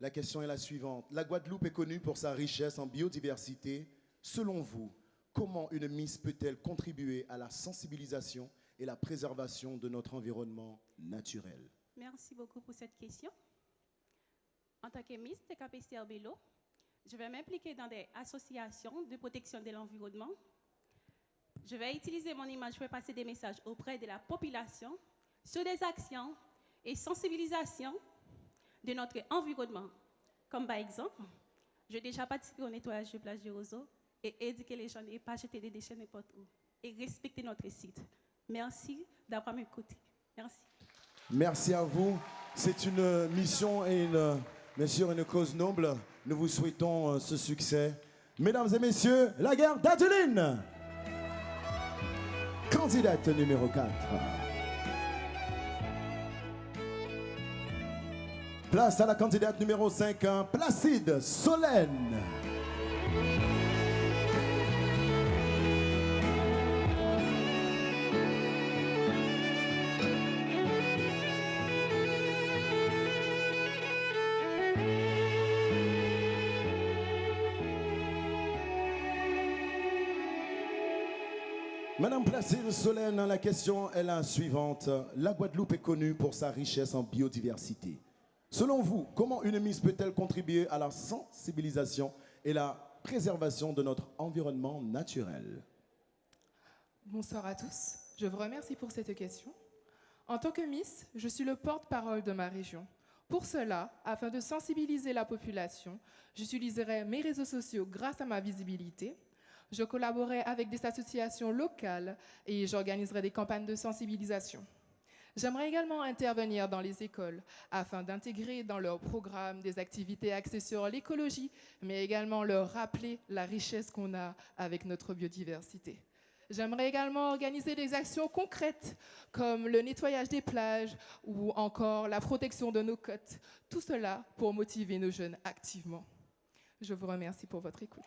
la question est la suivante. La Guadeloupe est connue pour sa richesse en biodiversité. Selon vous, comment une Miss peut-elle contribuer à la sensibilisation et la préservation de notre environnement naturel? Merci beaucoup pour cette question. En tant que Miss de Capesterre Bello, je vais m'impliquer dans des associations de protection de l'environnement. Je vais utiliser mon image pour passer des messages auprès de la population sur des actions et sensibilisation de notre environnement. Comme par exemple, j'ai déjà participé au nettoyage de plage de Roseau et éduquer les gens à ne pas jeter des déchets n'importe où et respecter notre site. Merci d'avoir m'écouté. Merci. Merci à vous. C'est une mission et bien sûr une cause noble. Nous vous souhaitons ce succès. Mesdames et messieurs, Laguerre d'Aduline, candidate numéro 4. Place à la candidate numéro 5, Placide Solène. Madame Placide Solène, la question est la suivante. La Guadeloupe est connue pour sa richesse en biodiversité. Selon vous, comment une Miss peut-elle contribuer à la sensibilisation et la préservation de notre environnement naturel? Bonsoir à tous. Je vous remercie pour cette question. En tant que Miss, je suis le porte-parole de ma région. Pour cela, afin de sensibiliser la population, j'utiliserai mes réseaux sociaux grâce à ma visibilité. Je collaborerai avec des associations locales et j'organiserai des campagnes de sensibilisation. J'aimerais également intervenir dans les écoles afin d'intégrer dans leur programme des activités axées sur l'écologie, mais également leur rappeler la richesse qu'on a avec notre biodiversité. J'aimerais également organiser des actions concrètes comme le nettoyage des plages ou encore la protection de nos côtes. Tout cela pour motiver nos jeunes activement. Je vous remercie pour votre écoute.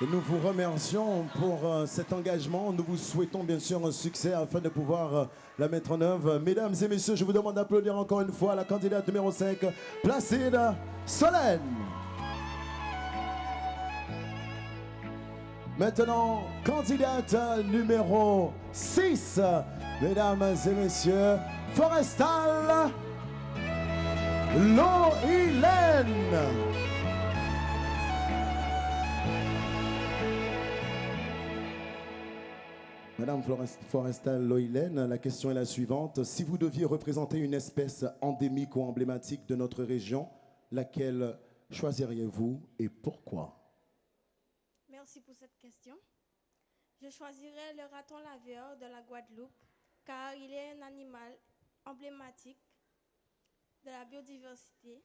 Et nous vous remercions pour cet engagement. Nous vous souhaitons bien sûr un succès afin de pouvoir la mettre en œuvre. Mesdames et messieurs, je vous demande d'applaudir encore une fois la candidate numéro 5, Placide Solène. Maintenant, candidate numéro 6, mesdames et messieurs, Forestal Loïlène. Madame Forestal Loïlène, la question est la suivante. Si vous deviez représenter une espèce endémique ou emblématique de notre région, laquelle choisiriez-vous et pourquoi? Merci pour cette question. Je choisirais le raton laveur de la Guadeloupe car il est un animal emblématique de la biodiversité.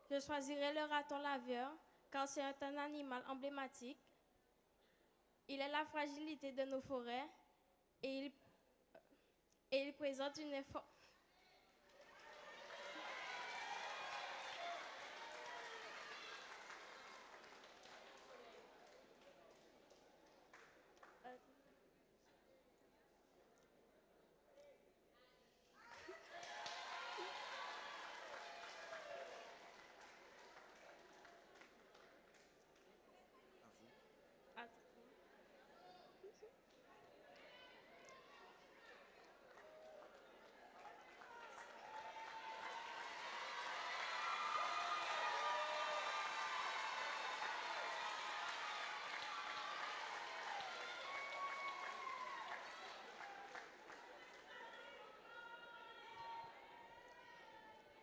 Je choisirais le raton laveur car c'est un animal emblématique. Il est la fragilité de nos forêts et il présente une effort.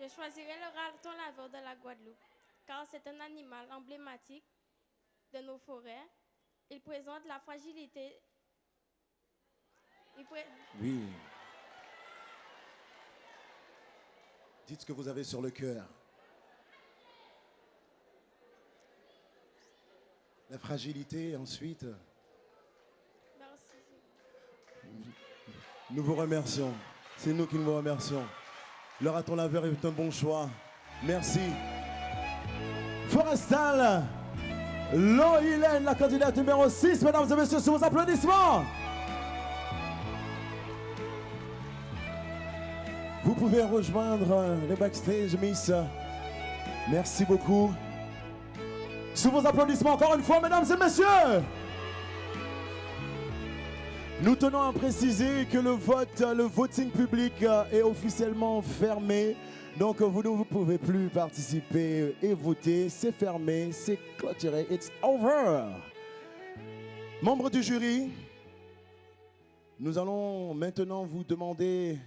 Je choisirais le raton laveur de la Guadeloupe, car c'est un animal emblématique de nos forêts. Il présente la fragilité. Oui. Dites ce que vous avez sur le cœur. La fragilité, ensuite. Merci. Nous vous remercions. C'est nous qui vous remercions. Le raton laveur est un bon choix. Merci. Forestal Loïlène, la candidate numéro 6, mesdames et messieurs, sous vos applaudissements. Vous pouvez rejoindre les backstage, Miss. Merci beaucoup. Sous vos applaudissements, encore une fois, mesdames et messieurs. Nous tenons à préciser que le voting public est officiellement fermé. Donc vous ne pouvez plus participer et voter. C'est fermé, c'est clôturé. It's over. Membres du jury, nous allons maintenant vous demander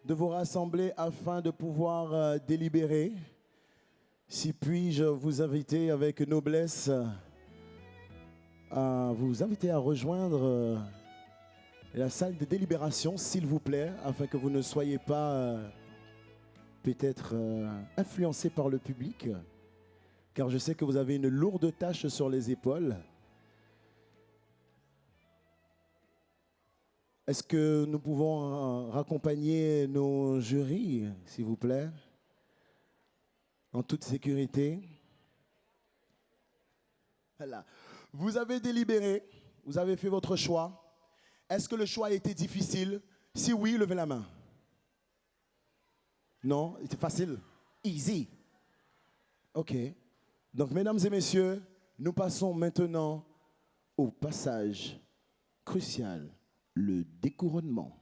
de vous rassembler afin de pouvoir délibérer. Si puis-je vous inviter avec noblesse à vous inviter à rejoindre la salle de délibération, s'il vous plaît, afin que vous ne soyez pas peut-être influencé par le public, car je sais que vous avez une lourde tâche sur les épaules. Est-ce que nous pouvons raccompagner nos jurys, s'il vous plaît, en toute sécurité? Voilà. Vous avez délibéré, vous avez fait votre choix. Est-ce que le choix a été difficile? Si oui, levez la main. Non, c'était facile. Easy. OK. Donc, mesdames et messieurs, nous passons maintenant au passage crucial, le découronnement.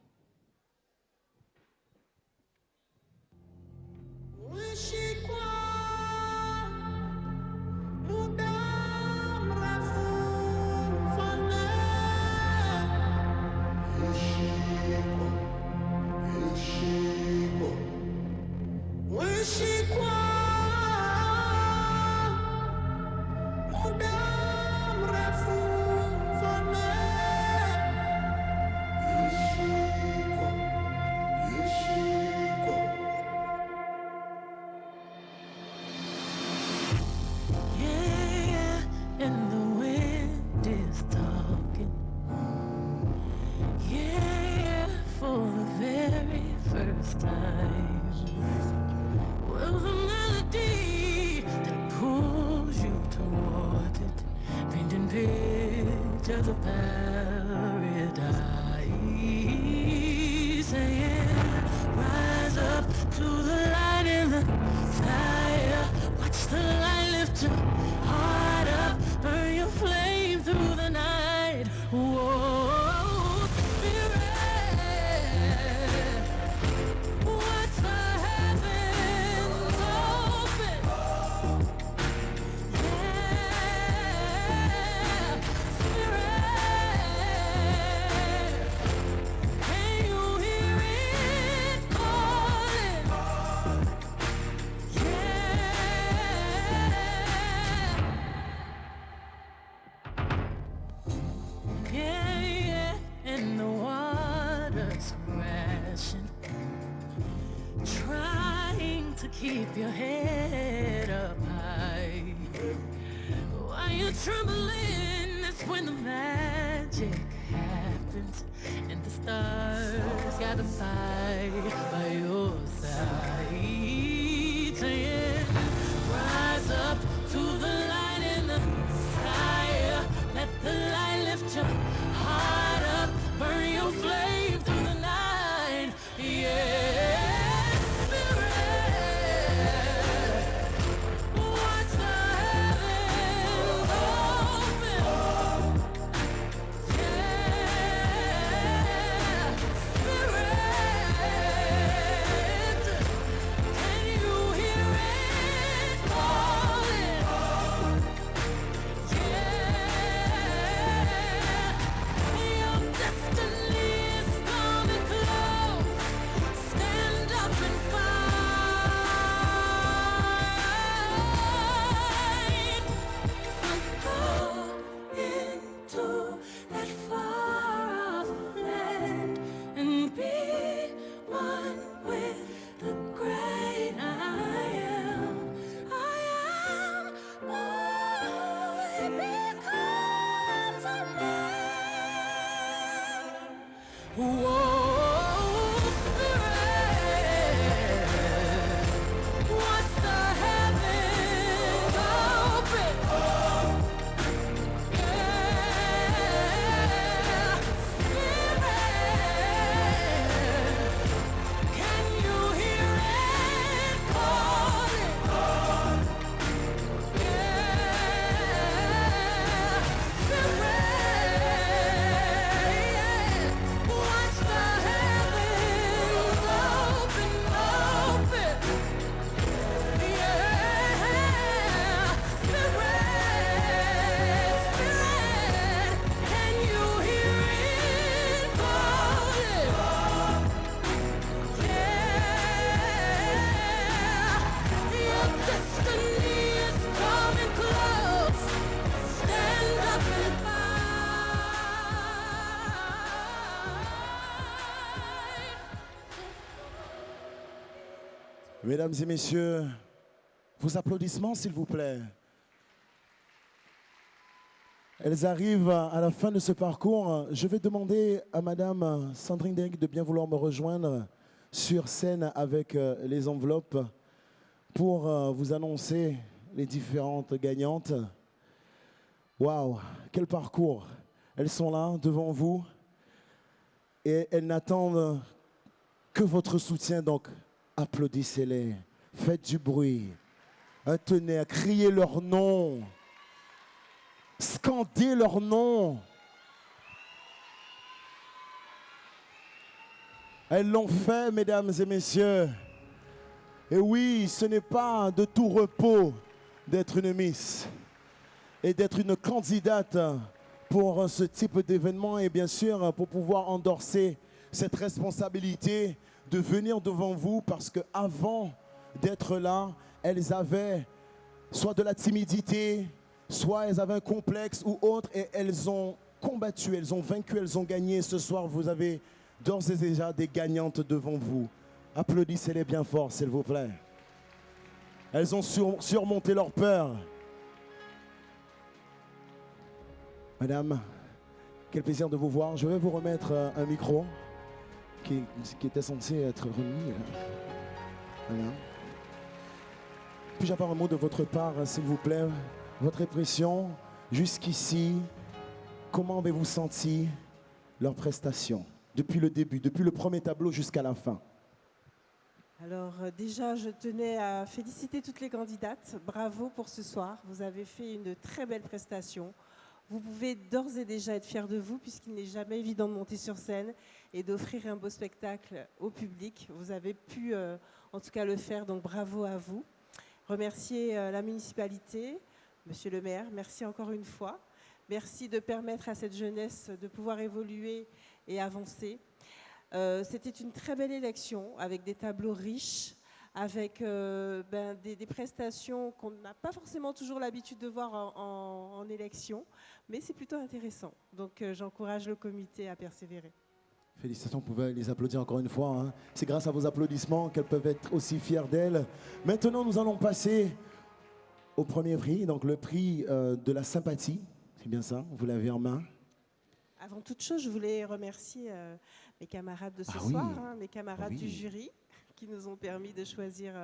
Yeah, and the wind is talking. Yeah, for the very first time. Well, the melody that pulls you toward it, painting pictures of paradise. Saying, rise up to the light in the fire. Watch the light lift your heart up, burn your flame through the night. Whoa, spirit, what's the heavens open? Yeah, spirit, can you hear it calling? Yeah, yeah, and the water's crashing, trying to keep your head up high. While you're trembling, that's when the magic happens, and the stars gotta fight by your side. Saying, rise up to the light in the fire. Let the light lift your heart up, burn your flame through the night. Yeah, spirit, watch the heavens open. Yeah, spirit, can you hear it calling? Your destiny is coming close. Stand up and fight. So go into that far-off land and be one with the great I am. I am boy becomes a man. Whoa, spirit, what's the heavens open? Yeah, spirit, can you hear it calling? Watch the heavens open, open. Yeah, spirit, spirit, can you hear it calling? Yeah, your destiny is coming close. Stand up and Mesdames et messieurs, vos applaudissements s'il vous plaît. Elles arrivent à la fin de ce parcours. Je vais demander à Madame Sandrine Derrick de bien vouloir me rejoindre sur scène avec les enveloppes pour vous annoncer les différentes gagnantes. Waouh, quel parcours! Elles sont là devant vous et elles n'attendent que votre soutien. Donc, applaudissez-les, faites du bruit, un tonnerre, criez leur nom, scandez leur nom. Elles l'ont fait, mesdames et messieurs. Et oui, ce n'est pas de tout repos d'être une Miss et d'être une candidate pour ce type d'événement et bien sûr pour pouvoir endosser cette responsabilité de venir devant vous parce qu'avant d'être là, elles avaient soit de la timidité, soit elles avaient un complexe ou autre et elles ont combattu, elles ont vaincu, elles ont gagné. Ce soir, vous avez d'ores et déjà des gagnantes devant vous. Applaudissez-les bien fort, s'il vous plaît. Elles ont surmonté leur peur. Madame, quel plaisir de vous voir. Je vais vous remettre un micro qui était censé être remis. Voilà. Puis-je avoir un mot de votre part, s'il vous plaît? Votre impression jusqu'ici, comment avez-vous senti leur prestation depuis le début, depuis le premier tableau jusqu'à la fin? Alors déjà, je tenais à féliciter toutes les candidates. Bravo pour ce soir. Vous avez fait une très belle prestation. Vous pouvez d'ores et déjà être fiers de vous puisqu'il n'est jamais évident de monter sur scène et d'offrir un beau spectacle au public. Vous avez pu en tout cas le faire, donc bravo à vous. Remercier la municipalité, monsieur le maire, merci encore une fois. Merci de permettre à cette jeunesse de pouvoir évoluer et avancer. C'était une très belle élection avec des tableaux riches, avec des prestations qu'on n'a pas forcément toujours l'habitude de voir en élection, mais c'est plutôt intéressant. Donc j'encourage le comité à persévérer. Félicitations, vous pouvez les applaudir encore une fois. Hein. C'est grâce à vos applaudissements qu'elles peuvent être aussi fières d'elles. Maintenant, nous allons passer au premier prix, donc le prix de la sympathie. C'est bien ça, vous l'avez en main. Avant toute chose, je voulais remercier mes camarades de ce soir, hein, mes camarades du jury, qui nous ont permis de choisir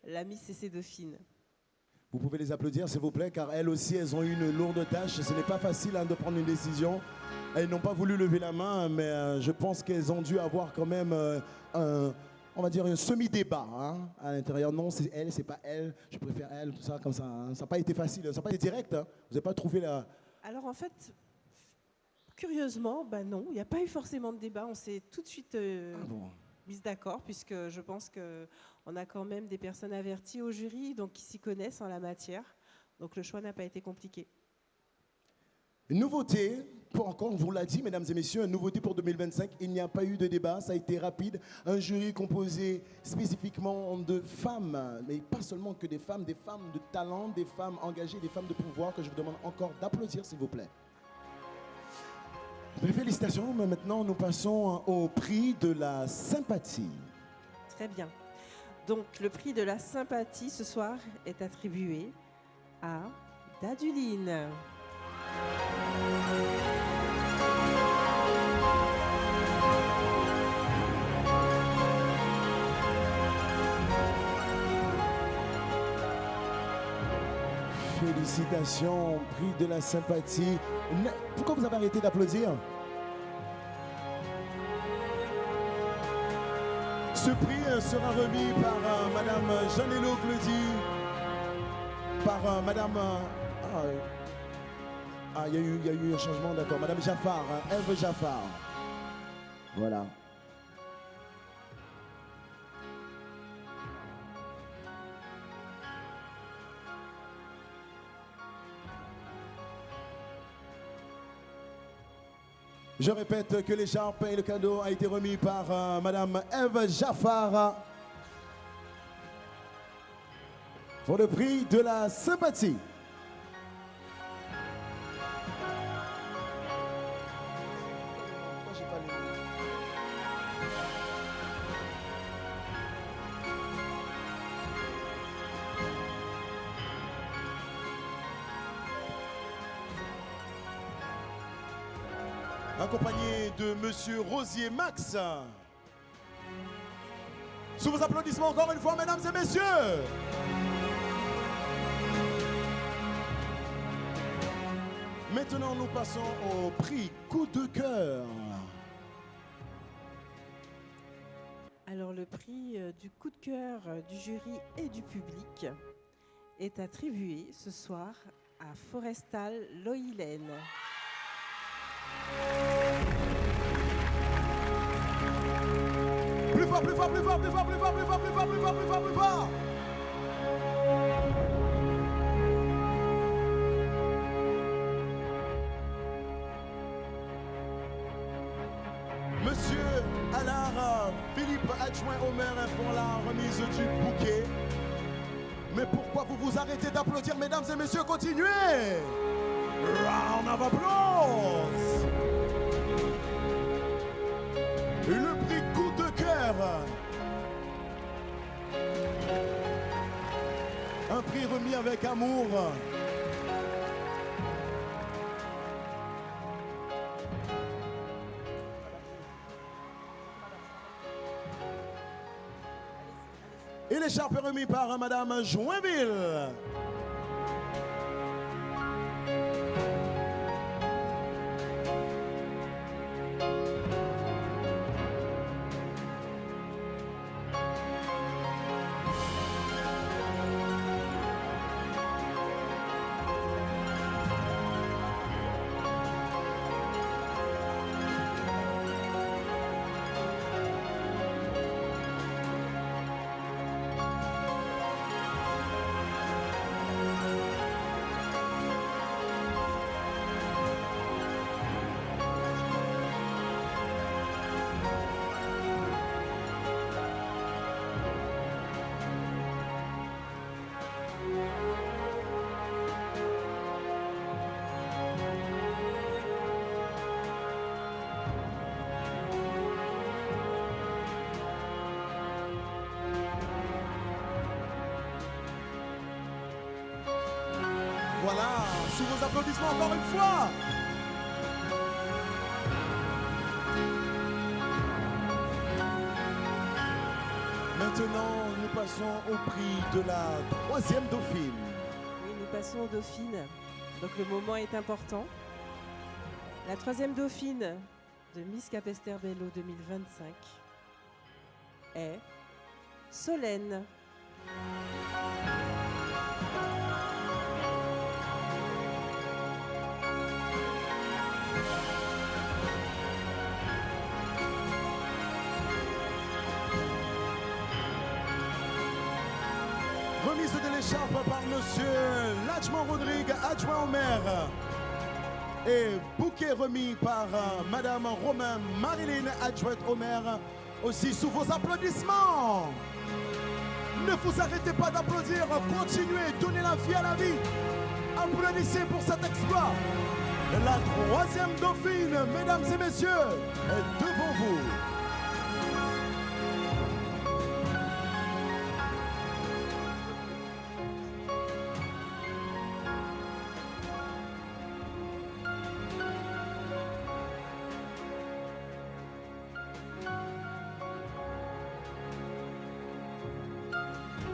la Miss et ses dauphines. Vous pouvez les applaudir, s'il vous plaît, car elles aussi, elles ont eu une lourde tâche. Ce n'est pas facile hein, de prendre une décision. Elles n'ont pas voulu lever la main, mais je pense qu'elles ont dû avoir quand même on va dire un semi-débat hein, à l'intérieur. Non, c'est elle, c'est pas elle, je préfère elle, tout ça, comme ça. Hein. Ça n'a pas été facile, ça n'a pas été direct. Hein. Vous n'avez pas trouvé la... Alors en fait, curieusement, ben non, il n'y a pas eu forcément de débat. On s'est tout de suite mis d'accord, puisque je pense qu'on a quand même des personnes averties au jury, donc qui s'y connaissent en la matière. Donc le choix n'a pas été compliqué. Une nouveauté, encore, on vous l'a dit, mesdames et messieurs, une nouveauté pour 2025, il n'y a pas eu de débat, ça a été rapide. Un jury composé spécifiquement de femmes, mais pas seulement que des femmes de talent, des femmes engagées, des femmes de pouvoir, que je vous demande encore d'applaudir, s'il vous plaît. Félicitations, mais maintenant nous passons au prix de la sympathie. Très bien. Donc le prix de la sympathie ce soir est attribué à Daduline. Félicitations, prix de la sympathie. Pourquoi vous avez arrêté d'applaudir? Ce prix sera remis par Madame Jeanne-Élo Claudie, par Madame... il y a eu un changement, d'accord. Madame Jaffar, Eve Jaffar. Voilà. Je répète que l'écharpe et le cadeau a été remis par Madame Eve Jaffar pour le prix de la sympathie. Accompagné de Monsieur Rosier Max. Sous vos applaudissements encore une fois, mesdames et messieurs. Maintenant, nous passons au prix coup de cœur. Alors, le prix du coup de cœur du jury et du public est attribué ce soir à Forestal Loïlène. Plus fort, plus fort, plus fort, plus fort, plus fort, plus fort, plus fort, plus fort, plus fort, plus fort. Monsieur Allard, Philippe adjoint au maire pour la remise du bouquet. Mais pourquoi vous vous arrêtez d'applaudir, mesdames et messieurs? Continuez! Round of applause! Et le prix coup de cœur. Un prix remis avec amour. Et l'écharpe remis par Madame Joinville. Voilà, sous vos applaudissements encore une fois. Maintenant, nous passons au prix de la troisième dauphine. Oui, nous passons aux dauphines. Donc le moment est important. La troisième dauphine de Miss Capesterre-Belle-Eau 2025 est Solène. Remise de l'écharpe par Monsieur Lachman Rodrigue, adjoint au maire. Et bouquet remis par Madame Romain Marilyn, adjointe au maire. Aussi sous vos applaudissements. Ne vous arrêtez pas d'applaudir, continuez, donnez la vie à la vie. Applaudissez pour cet exploit. La troisième dauphine, mesdames et messieurs, est devant vous.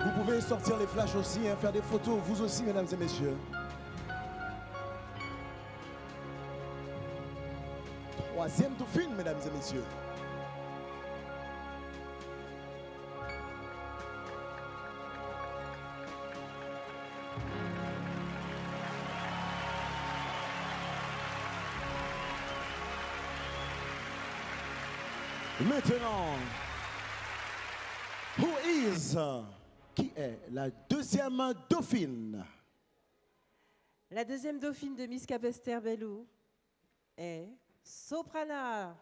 Vous pouvez sortir les flashs aussi, hein, faire des photos, vous aussi, mesdames et messieurs. Troisième dauphine, mesdames et messieurs. Maintenant, qui est la deuxième dauphine? La deuxième dauphine de Miss Capesterre-Belle-Eau est Soprana.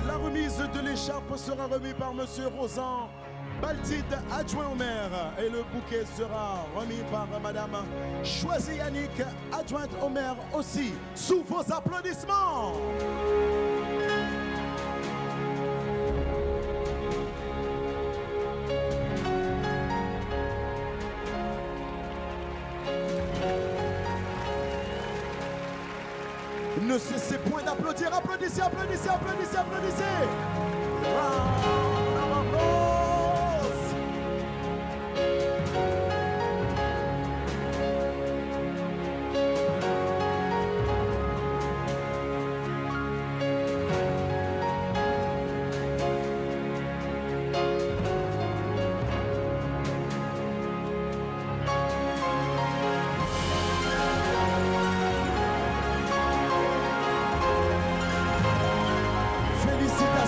La remise de l'écharpe sera remise par Monsieur Rosan Baltide, adjoint au maire. Et le bouquet sera remis par Madame Choisy Yannick, adjointe au maire aussi. Sous vos applaudissements. Ne cessez point d'applaudir, applaudissez, applaudissez, applaudissez, applaudissez. Round of applause.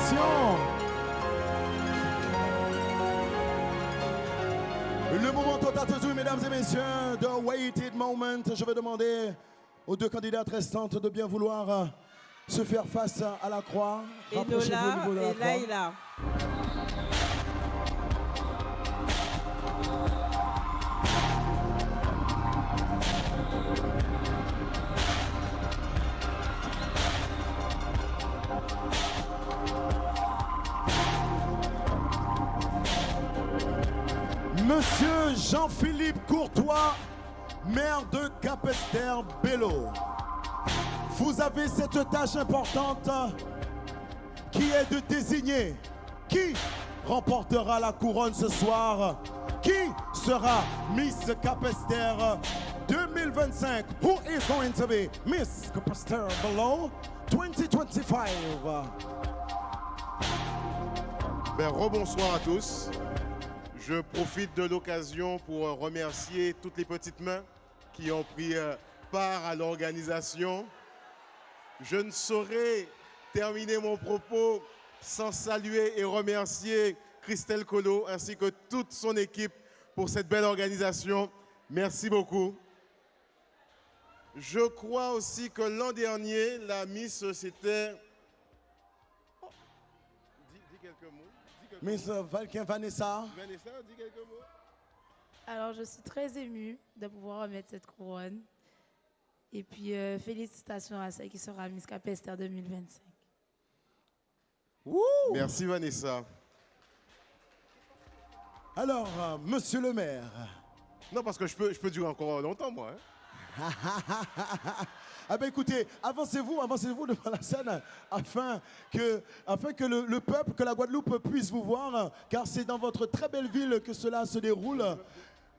Félicitations. Le moment tant attendu, mesdames et messieurs, the waited moment. Je vais demander aux deux candidates restantes de bien vouloir se faire face à la croix. Rapprochez-vous au niveau de la et croix. Laïla. Monsieur Jean-Philippe Courtois, maire de Capesterre-Belle-Eau. Vous avez cette tâche importante qui est de désigner qui remportera la couronne ce soir, qui sera Miss Capesterre 2025. Who is going to be Miss Capesterre-Belle-Eau 2025? Ben, rebonsoir à tous. Je profite de l'occasion pour remercier toutes les petites mains qui ont pris part à l'organisation. Je ne saurais terminer mon propos sans saluer et remercier Christelle Collot ainsi que toute son équipe pour cette belle organisation. Merci beaucoup. Je crois aussi que l'an dernier, la Miss, c'était... Oh. Dis quelques mots. Miss Vanessa. Vanessa, dis quelques mots. Alors, je suis très émue de pouvoir remettre cette couronne. Et puis, félicitations à celle qui sera Miss Capesterre 2025. Merci Vanessa. Alors, monsieur le maire. Non, parce que je peux durer encore longtemps, moi. Hein. Ah ben écoutez, avancez-vous devant la scène afin que le peuple, que la Guadeloupe puisse vous voir, car c'est dans votre très belle ville que cela se déroule.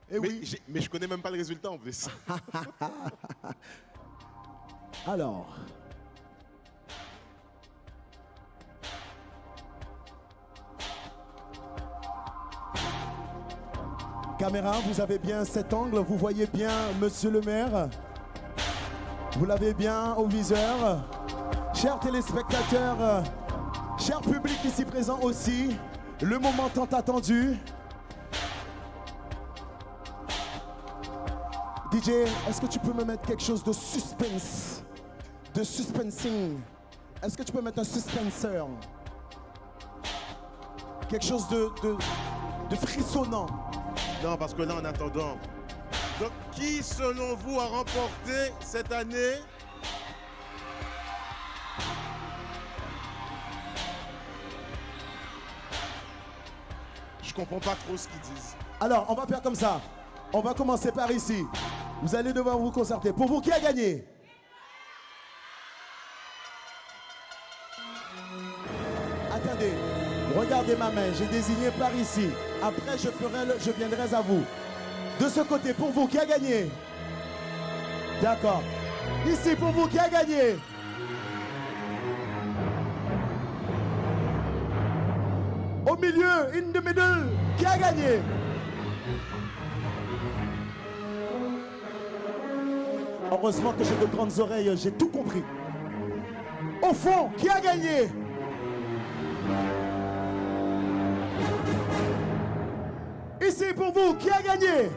Et mais je connais même pas le résultat en plus. Alors. Caméra, vous avez bien cet angle, vous voyez bien monsieur le maire. Vous l'avez bien au viseur. Chers téléspectateurs, cher public ici présent aussi, le moment tant attendu. DJ, est-ce que tu peux me mettre quelque chose de suspense, de suspensing? Est-ce que tu peux mettre un suspenseur? Quelque chose de frissonnant. Non, parce que là, en attendant... Donc, qui, selon vous, a remporté cette année Je comprends pas trop ce qu'ils disent. Alors, on va faire comme ça. On va commencer par ici. Vous allez devoir vous concerter. Pour vous, qui a gagné? Attendez, regardez ma main. J'ai désigné par ici. Après, je viendrai à vous. De ce côté, pour vous, qui a gagné? D'accord. Ici, pour vous, qui a gagné? Au milieu, in the middle, qui a gagné? Heureusement que j'ai de grandes oreilles, j'ai tout compris. Au fond, qui a gagné? Ici, pour vous, qui a gagné?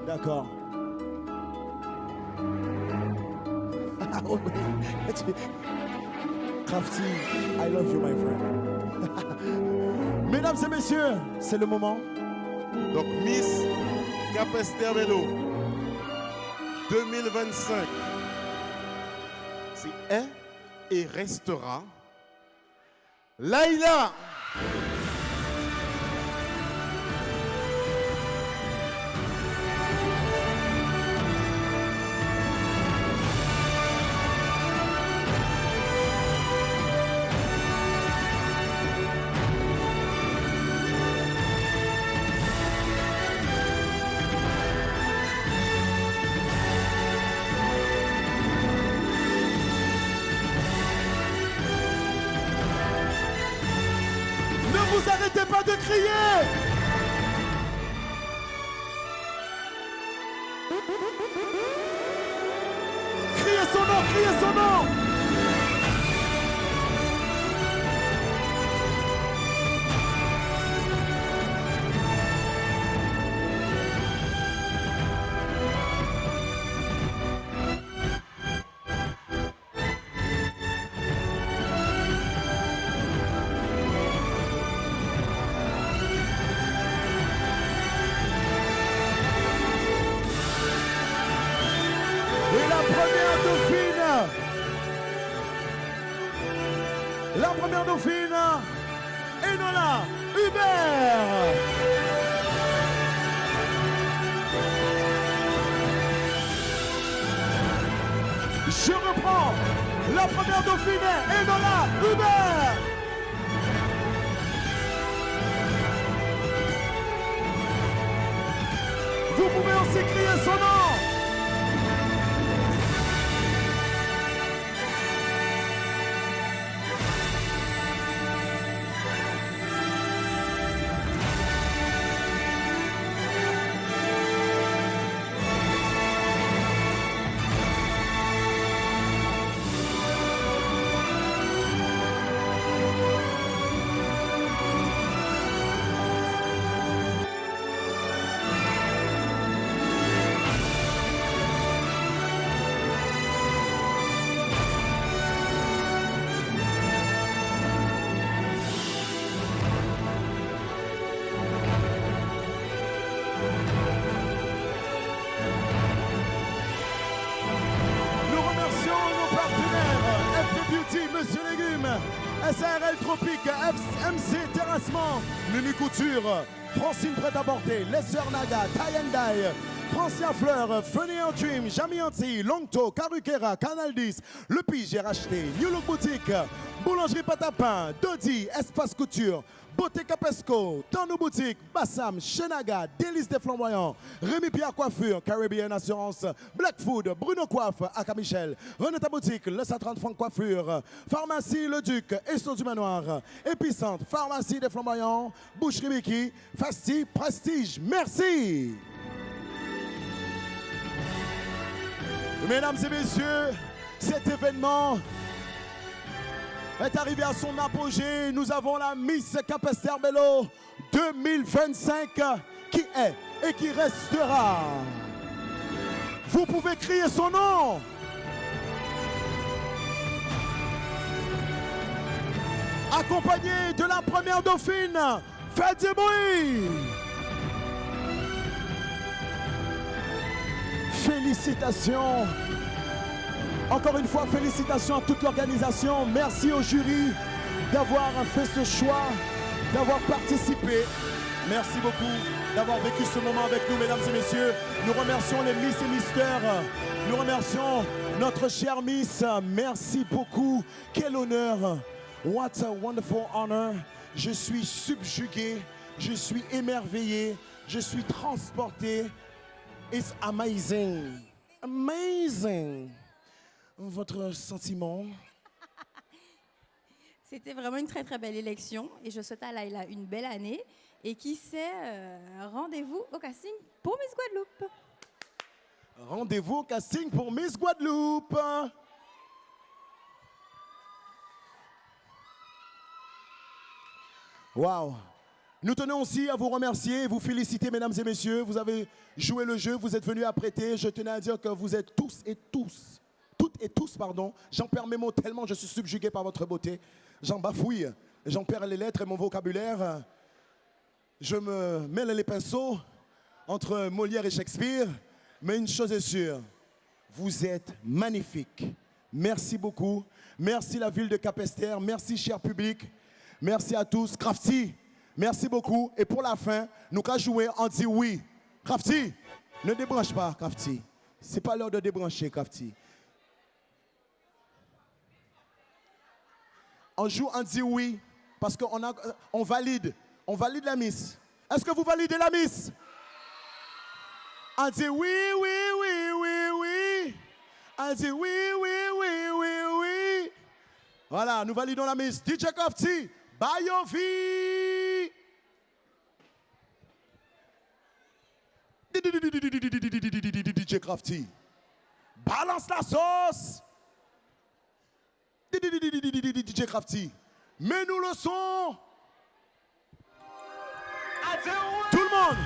D'accord. Crafty, I love you, my friend. Mesdames et messieurs, c'est le moment. Donc, Miss Capesterre-Belle-Eau 2025, c'est est et restera Laïla. Ne vous arrêtez pas de crier! Criez son nom, criez son nom! La première dauphine, Enola Hubert. Je reprends. La première dauphine, Enola Hubert. Vous pouvez aussi crier son nom. Monsieur Légumes, SARL Tropique, MC Terrassement, Mimi Couture, Francine Prêt-à-Porter, Les Sœurs Naga, Tie and Die, Francia Fleur, Funny en Dream, Jamy Anti, Longto, Karukera, Canal 10, Le Pige, j'ai racheté, New Look Boutique, Boulangerie Patapin, Dodi, Espace Couture, Beauté Capesco, Tano Boutique, Bassam, Chenaga, Délices des Flamboyants, Rémi Pierre Coiffure, Caribbean Assurance, Black Food, Bruno Coiffe, Aka Michel, Renata Boutique, Le Satran Franck Coiffure, Pharmacie Le Duc, Estos du Manoir, Épicentre, Pharmacie des Flamboyants, Boucherie Mickey, Fasti, Prestige, merci. Mesdames et messieurs, cet événement est arrivé à son apogée. Nous avons la Miss Capesterre-Belle-Eau 2025 qui est et qui restera. Vous pouvez crier son nom. Accompagné de la première dauphine, faites du bruit. Félicitations. Encore une fois, félicitations à toute l'organisation. Merci au jury d'avoir fait ce choix, d'avoir participé. Merci beaucoup d'avoir vécu ce moment avec nous, mesdames et messieurs. Nous remercions les Miss et Misters. Nous remercions notre chère Miss. Merci beaucoup. Quel honneur. What a wonderful honor. Je suis subjugué. Je suis émerveillé. Je suis transporté. It's amazing. Amazing. Votre sentiment? C'était vraiment une très très belle élection et je souhaite à Laila une belle année. Et qui sait, rendez-vous au casting pour Miss Guadeloupe. Rendez-vous au casting pour Miss Guadeloupe. Wow. Nous tenons aussi à vous remercier et vous féliciter, mesdames et messieurs. Vous avez joué le jeu, vous êtes venus apprêter. Je tenais à dire que vous êtes toutes et tous, j'en perds mes mots tellement je suis subjugué par votre beauté. J'en bafouille, j'en perds les lettres et mon vocabulaire. Je me mêle les pinceaux entre Molière et Shakespeare. Mais une chose est sûre, vous êtes magnifiques. Merci beaucoup. Merci la ville de Capesterre. Merci cher public. Merci à tous. Crafty, merci beaucoup. Et pour la fin, nous qu'à jouer, on dit oui. Crafty, ne débranche pas, Crafty. C'est pas l'heure de débrancher, Crafty. On joue, on dit oui, parce qu'on valide la Miss. Est-ce que vous validez la Miss? On dit oui, oui, oui, oui, oui. On dit oui, oui, oui, oui, oui. Voilà, nous validons la Miss. DJ Crafty, Bayovi. DJ Crafty, balance la sauce. DJ Crafty, mets-nous le son. Tout le monde.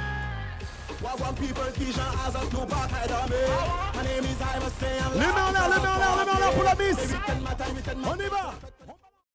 Les mains en l'air, les mains en l'air, les mains en l'air pour la Miss. On y va.